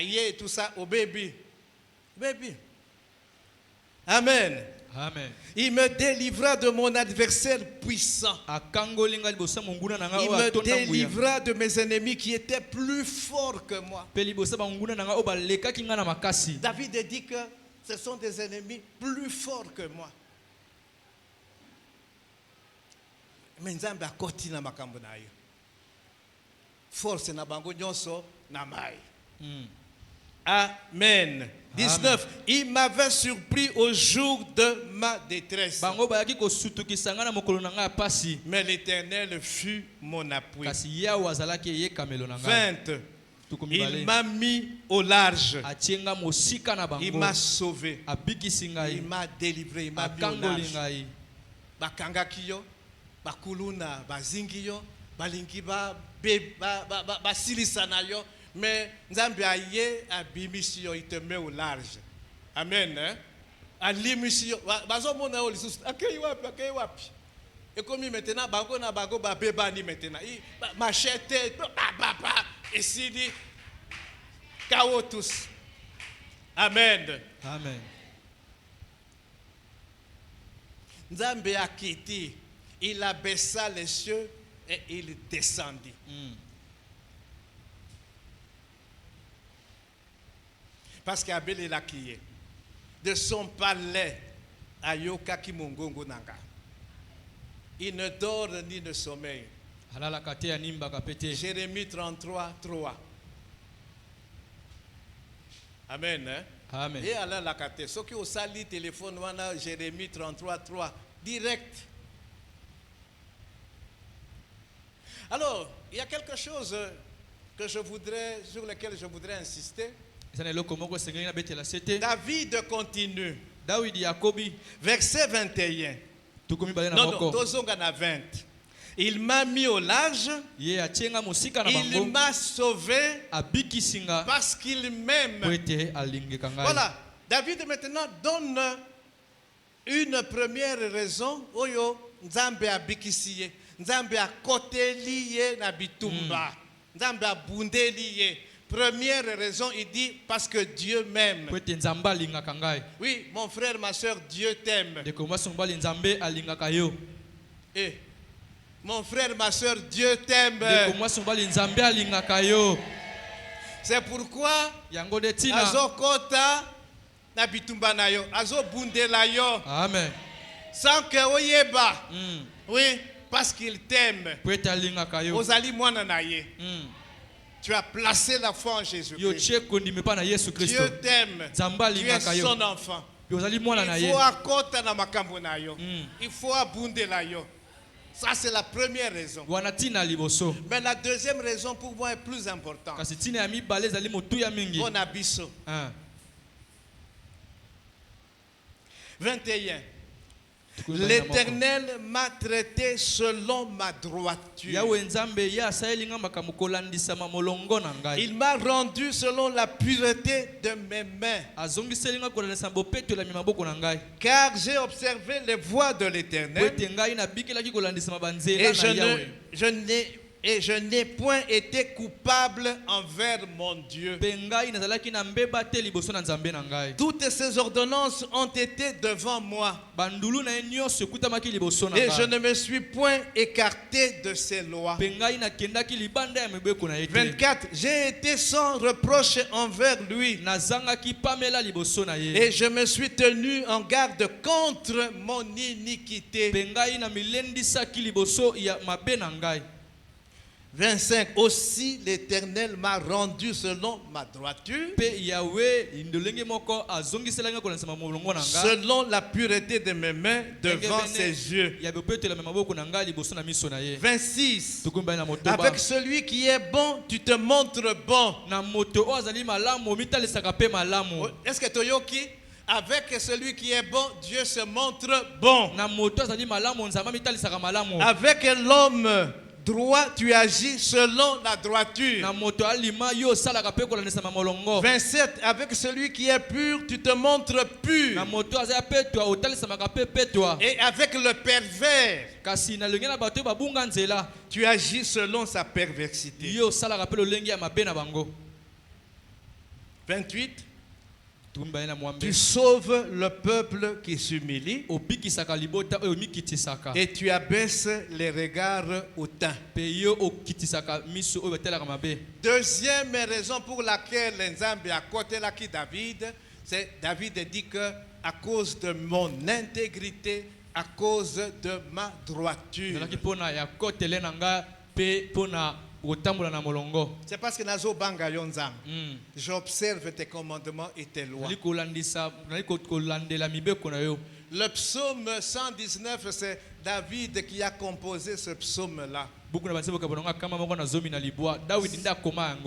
et tout ça au baby. Baby. Amen. Amen. Il me délivra de mon adversaire puissant. Il me délivra de mes ennemis qui étaient plus forts que moi. David dit que ce sont des ennemis plus forts que moi. Mais Nzambe akoti na makambo na yo. Force na bango nyonso na mai. Amen. 19. Amen. Il m'avait surpris au jour de ma détresse. Mais l'Éternel fut mon appui. 20. Il m'a mis au large. Il m'a sauvé. Il m'a délivré. Il m'a mis au large. Bakangakiyo, bakuluna, bazingiyo, balingi ba silisa na yo, mais nzambe aye abimisi yo, il te met au large. Amen. Hein? Alimisi yo bazo mona yo lisusu akei wapi. Et comme maintenant bango na bango ba bebani maintenant. Machete et si dit chaos tous. Amen. Amen. Nzambe a quitté, il abaissa les cieux et il descendit. Parce qu'Abel est là qui est. De son palais à Yoka Kimongongo Nanga. Il ne dort ni ne sommeille. Jérémie 33, 3. Amen. Hein? Amen. Et alors la carte. Ce qui au sali téléphone, on a Jérémie 33, 3. Direct. Alors, il y a quelque chose sur lequel je voudrais insister. David continue. Verset 21. Non, 20. Il m'a mis au large. Il m'a sauvé parce qu'il m'aime. Voilà. David maintenant donne une première raison. Oyo Nzambe abikisiye. Nzambe a côté lié na bitumba. Nzambe a bundé lié. Première raison, il dit parce que Dieu m'aime. Oui, mon frère, ma soeur, Dieu t'aime. Et mon frère, ma soeur, Dieu t'aime. C'est pourquoi azo kota na bitumba na yo, azo bunde la yo. Amen. Sans que oyeba. Oui, parce qu'il t'aime. Ozali mwana na ye. Tu as placé la foi en Jésus-Christ. Dieu t'aime. Tu es son enfant. Il faut akota na makambo na yo. Il faut abunde la yo. Ça c'est la première raison. Mais la deuxième raison pour moi est plus importante. Bon abisso. 21. L'Éternel m'a traité selon ma droiture. Il m'a rendu selon la pureté de mes mains. Car j'ai observé les voies de l'Éternel. Et je n'ai point été coupable envers mon Dieu. Toutes ces ordonnances ont été devant moi. Et je ne me suis point écarté de ces lois. 24. J'ai été sans reproche envers lui. Et je me suis tenu en garde contre mon iniquité. 25. Aussi l'Éternel m'a rendu selon ma droiture, selon la pureté de mes mains devant ses yeux. 26. Avec celui qui est bon, tu te montres bon. Est-ce que Toyoki? Avec celui qui est bon, Dieu se montre bon. Avec l'homme droit, tu agis selon la droiture. 27. Avec celui qui est pur, tu te montres pur. Et avec le pervers, tu agis selon sa perversité. 28. Tu sauves le peuple qui s'humilie et tu abaisses les regards hautains. Deuxième raison pour laquelle Nzambe a côté là qui David, c'est David dit que à cause de mon intégrité, à cause de ma droiture. C'est parce que nazo banga yonzam. J'observe tes commandements et tes lois. Le psaume 119, c'est David qui a composé ce psaume-là.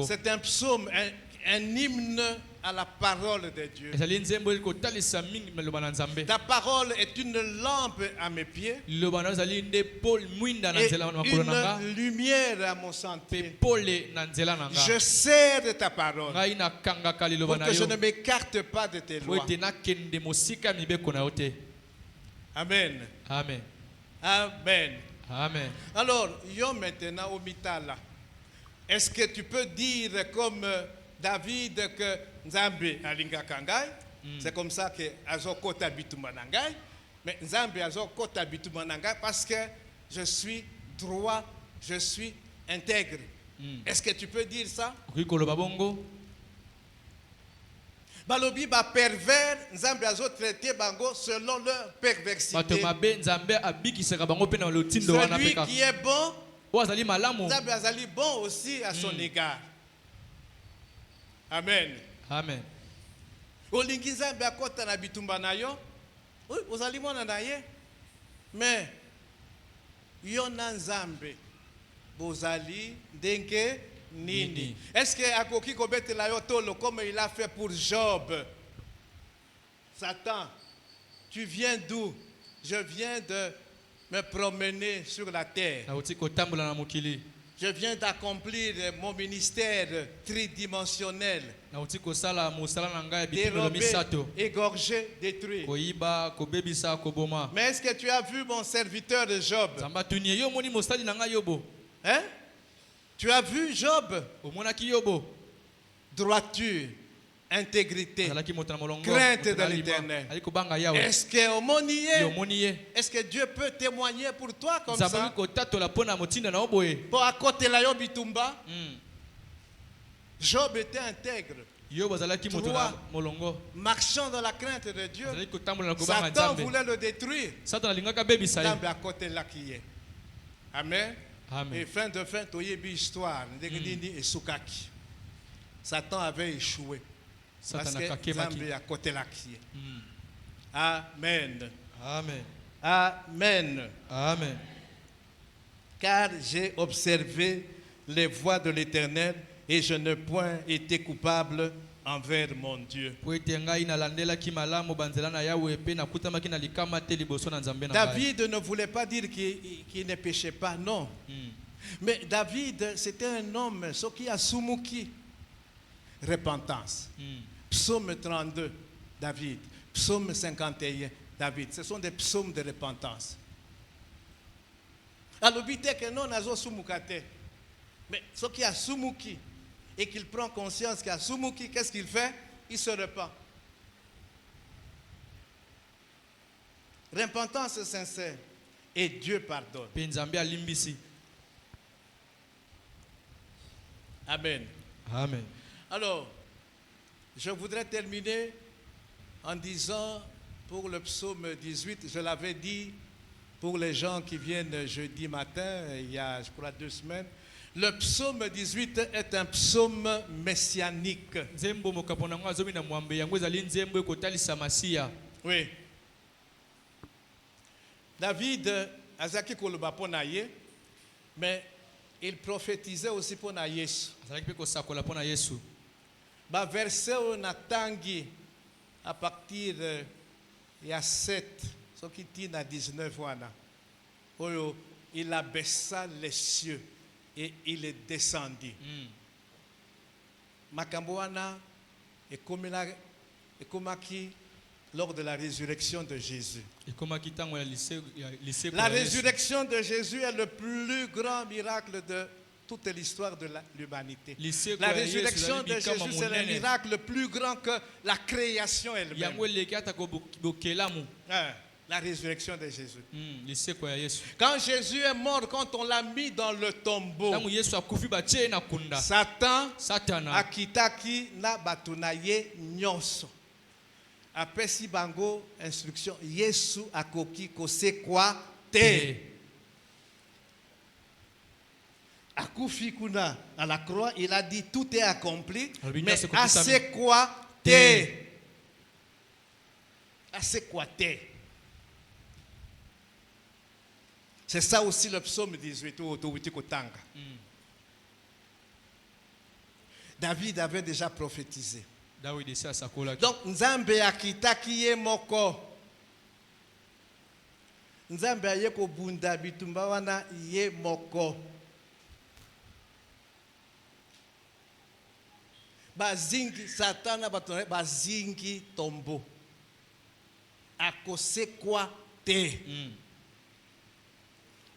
C'est un psaume un hymne à la parole de Dieu. Ta parole est une lampe à mes pieds et une lumière à mon sentier. Je sers ta parole pour que je ne m'écarte pas de tes lois. Amen. Amen. Amen. Amen. Alors, yo maintenant au mitala. Est-ce que tu peux dire comme David que Nzambe alinga kangai? C'est comme ça que azokota bitumanangai. Mais Nzambe azokota bitumanangai parce que je suis droit, je suis intègre. Est-ce que tu peux dire ça? Balobi ba pervers, Nzambe azo traité bango selon leur perversité. Celui qui est bon, Nzambe azali bon aussi à son égard. Amen. Amen. Olingi Nzambe akota na bitumba na yo, oui, ozali mwana na ye. Mais yo na Nzambe bozali ndenge nini? Est-ce que akoki kobetela yo tolo comme il a fait pour Job? Satan, tu viens d'où? Je viens de me promener sur la terre. Je viens d'accomplir mon ministère tridimensionnel. Dérobé, égorgé, détruit. Mais est-ce que tu as vu mon serviteur de Job? Hein? Tu as vu Job? Droiture, intégrité, crainte de l'Éternel. Est-ce que Dieu peut témoigner pour toi comme ça? Pour à côté la yobitumba, Job était intègre. Droit, marchant dans la crainte de Dieu. Satan voulait le détruire. À côté là qui est. Amen. Et fin de fin, tu as une histoire. Satan avait échoué. Parce que Zambé à côté là qui est. Amen. Amen. Amen. Amen. Car j'ai observé les voies de l'Éternel et je n'ai point été coupable envers mon Dieu. David ne voulait pas dire qu'il ne péchait pas, non. Mais David, c'était un homme, ce qui a soumuki, repentance. Psaume 32, David. Psaume 51, David. Ce sont des psaumes de repentance. Alors, que non, nazo soumukate. Mais ce qui a soumuki et qu'il prend conscience qu'il a soumuki, qu'est-ce qu'il fait? Il se repent. Repentance sincère et Dieu pardonne. Amen. Amen. Alors, je voudrais terminer en disant pour le psaume 18, je l'avais dit pour les gens qui viennent jeudi matin, il y a je crois 2 semaines, le psaume 18 est un psaume messianique. Oui. David azaki koloba pona ye, mais il prophétisait aussi pona Yesu. Ba verset on atangi à partir il y a 7, ce qui tient à 19 wana. Il abaissa les cieux et il est descendu. Makamboana et komaki lors de la résurrection de Jésus. La résurrection de Jésus est le plus grand miracle de toute l'histoire de l'humanité. La résurrection de Jésus, c'est le miracle le plus grand que la création elle-même. La résurrection de Jésus. Quand Jésus est mort, quand on l'a mis dans le tombeau, Satan a kitaki na batunaye nyonso. Après si bango instruction, Yesu akoki kose kwa te. Akufi kuna à la croix, il a dit tout est accompli, mais assez quoi te. Assez quoi te. C'est ça aussi le psaume 18 au Kotanga. David avait déjà prophétisé. Donc, Nzambe akitaki ye moko. Nzambe ayeko bunda bitumba wana ye moko. Bazingi Satana batone bazingi tombo. Akose quoi te.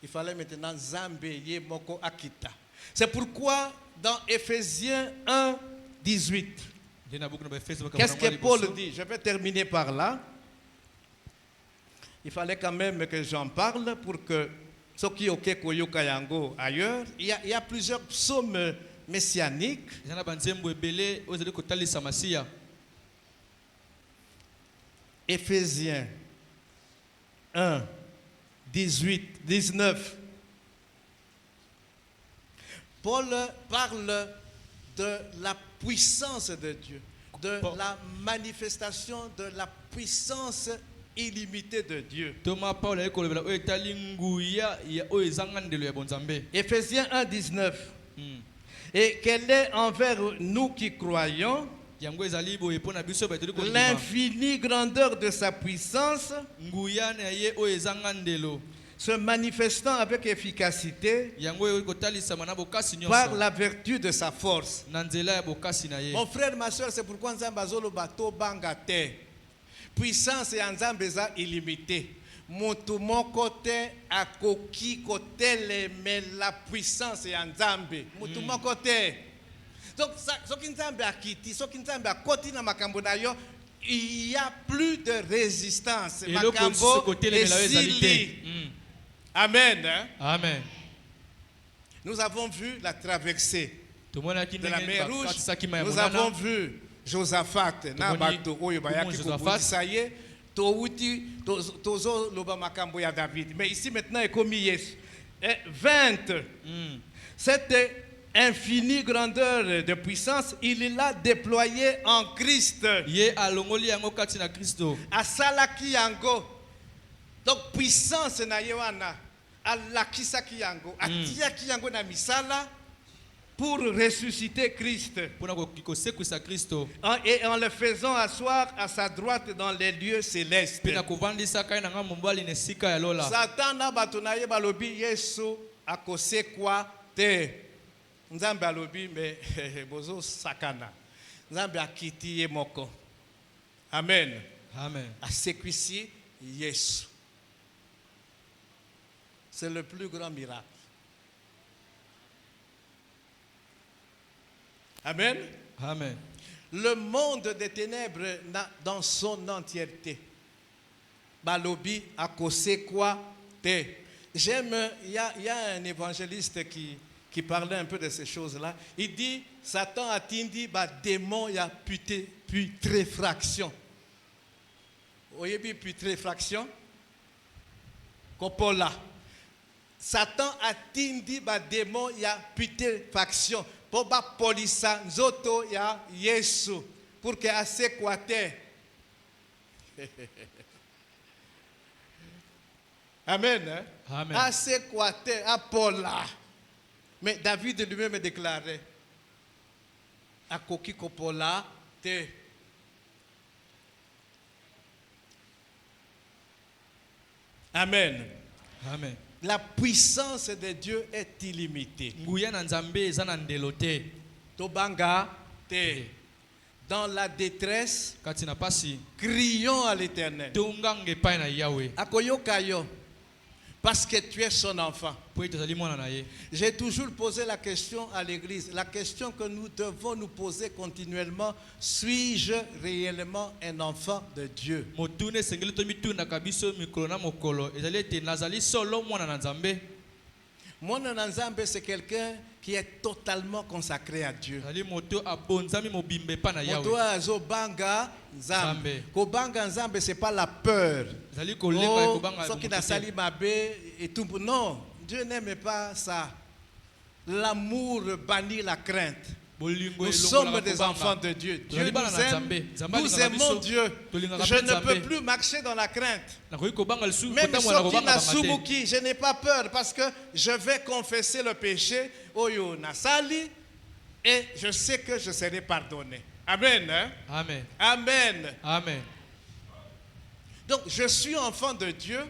Il fallait maintenant Nzambe ye moko akita. C'est pourquoi dans Éphésiens 1, 18. Qu'est-ce que Paul dit? Je vais terminer par là. Il fallait quand même que j'en parle pour que ceux qui ont Kayango ailleurs, il y a plusieurs psaumes messianiques. Éphésiens 1, 18, 19. Paul parle de la puissance de Dieu, de la manifestation de la puissance illimitée de Dieu. Éphésiens 1, 19. Et qu'elle est envers nous qui croyons l'infinie grandeur de sa puissance, se manifestant avec efficacité par la vertu de sa force. Mon frère, ma soeur, c'est pourquoi Nzambazolo bato bangate. Puissance et Nzambeza illimitée. Montu mon côté à koki côté mais la puissance et Nzambe. Montu mon côté. Donc, ce qui Nzambe a quitté, ce qui Nzambe a continué à Makambo d'ailleurs, il n'y a plus de résistance. Makambo est sili. Amen. Hein? Amen. Nous avons vu la traversée de la mer Rouge. Nous avons vu Josaphat. Mais ici maintenant, il est commis 20. Cette infinie grandeur de puissance, il l'a déployée en Christ. À Salaki Yango. Donc puissance na yewana alakisa kiyango atia kiyango na misala pour ressusciter Christ. Et en le faisant asseoir à sa droite dans les lieux célestes. Satan na batonaye balobi Yesu akose kwa te. Nzambe alobi me bozo sakana. Nzambe akiti ye moko. Amen. Amen. Asekwisi Yesu. C'est le plus grand miracle. Amen. Amen. Le monde des ténèbres dans son entièreté. Balobi akose quoi te. J'aime, il y a un évangéliste qui parlait un peu de ces choses-là. Il dit, Satan a tindi ba démon ya putréfaction. Vous voyez bien putréfaction? Coppola. Satan a tindi ba démon ya putréfaction. Pour ba polisa nzoto ya Yesu. Pour que assez kwate. Amen. Hein? Amen. Assez kwate apola. Mais David lui-même déclarait akoki kopola te. Amen. Amen. La puissance de Dieu est illimitée. Tobanga te. Dans la détresse, crions à l'Éternel. Akoyokayo. Parce que tu es son enfant. J'ai toujours posé la question à l'église. La question que nous devons nous poser continuellement. Suis-je réellement un enfant de Dieu? Mwana Nzambe, c'est quelqu'un qui est totalement consacré à Dieu. Moto azo banga Nzambe. Kobanga Nzambe, c'est pas la peur. Oh, ce qui n'a sali mabe et tout. Non, Dieu n'aime pas ça. L'amour bannit la crainte. Nous sommes des enfants de Dieu. Dieu nous aime. Nous aimons Dieu. Je ne peux plus marcher dans la crainte. Même je n'ai pas peur parce que je vais confesser le péché. Oyo Nasali. Et je sais que je serai pardonné. Amen. Hein? Amen. Amen. Amen. Donc je suis enfant de Dieu.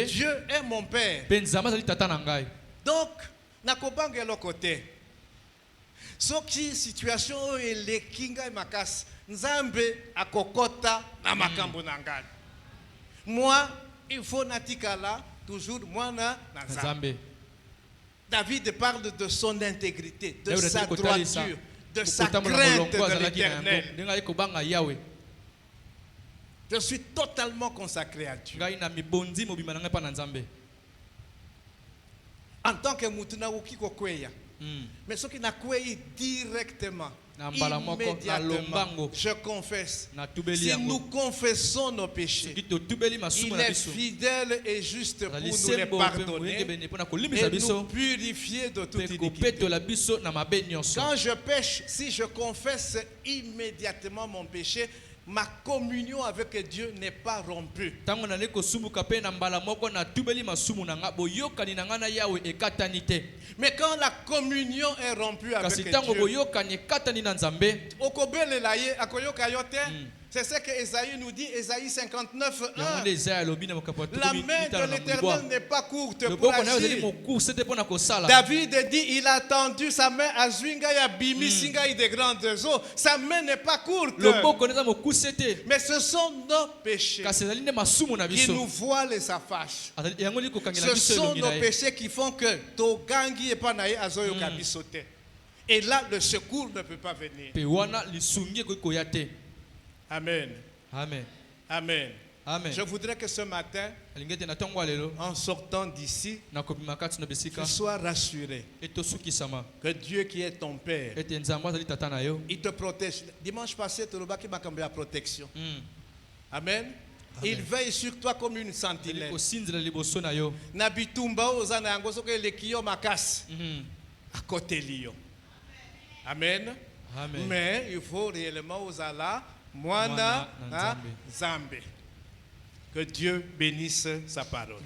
Dieu est mon Père. Donc, nakobanga lo côté. Soki situation ele kinga makas. Nzambe akokota na makambo nangai. Moi, il faut natikala toujours moi na Nzambe. David parle de son intégrité, de sa droiture, de sa crainte de l'Éternel. Je suis totalement consacré à Dieu. En tant que Mutuna Uki Kokweya, mais ce qui n'a kwei directement, immédiatement, je confesse. Si nous confessons nos péchés, il est fidèle et juste pour nous les pardonner et nous purifier de toute iniquité. Quand je pêche, si je confesse immédiatement mon péché, ma communion avec Dieu n'est pas rompue. Mais quand la communion est rompue avec Dieu, c'est ce que Esaïe nous dit, Esaïe 59, 1. La main de l'Éternel n'est pas courte pour agir. David dit, il a tendu sa main à Zwinga et à Bimi Singa de grandes eaux. Sa main n'est pas courte. Mais ce sont nos péchés qui nous voilent et s'affachent. Ce sont nos péchés qui font que Togangi et Panaï Azoyo Kabisote. Et là, le secours ne peut pas venir. Amen. Amen. Amen. Amen. Je voudrais que ce matin, en sortant d'ici, tu sois rassuré que Dieu qui est ton Père, il te protège. Dimanche passé, tu as eu la protection. Amen. Il veille sur toi comme une sentinelle. Nabitumba ozana yango soke lekio makas à côté lio. Amen. Mais il faut réellement ozala Mwana Nzambe. Que Dieu bénisse sa parole.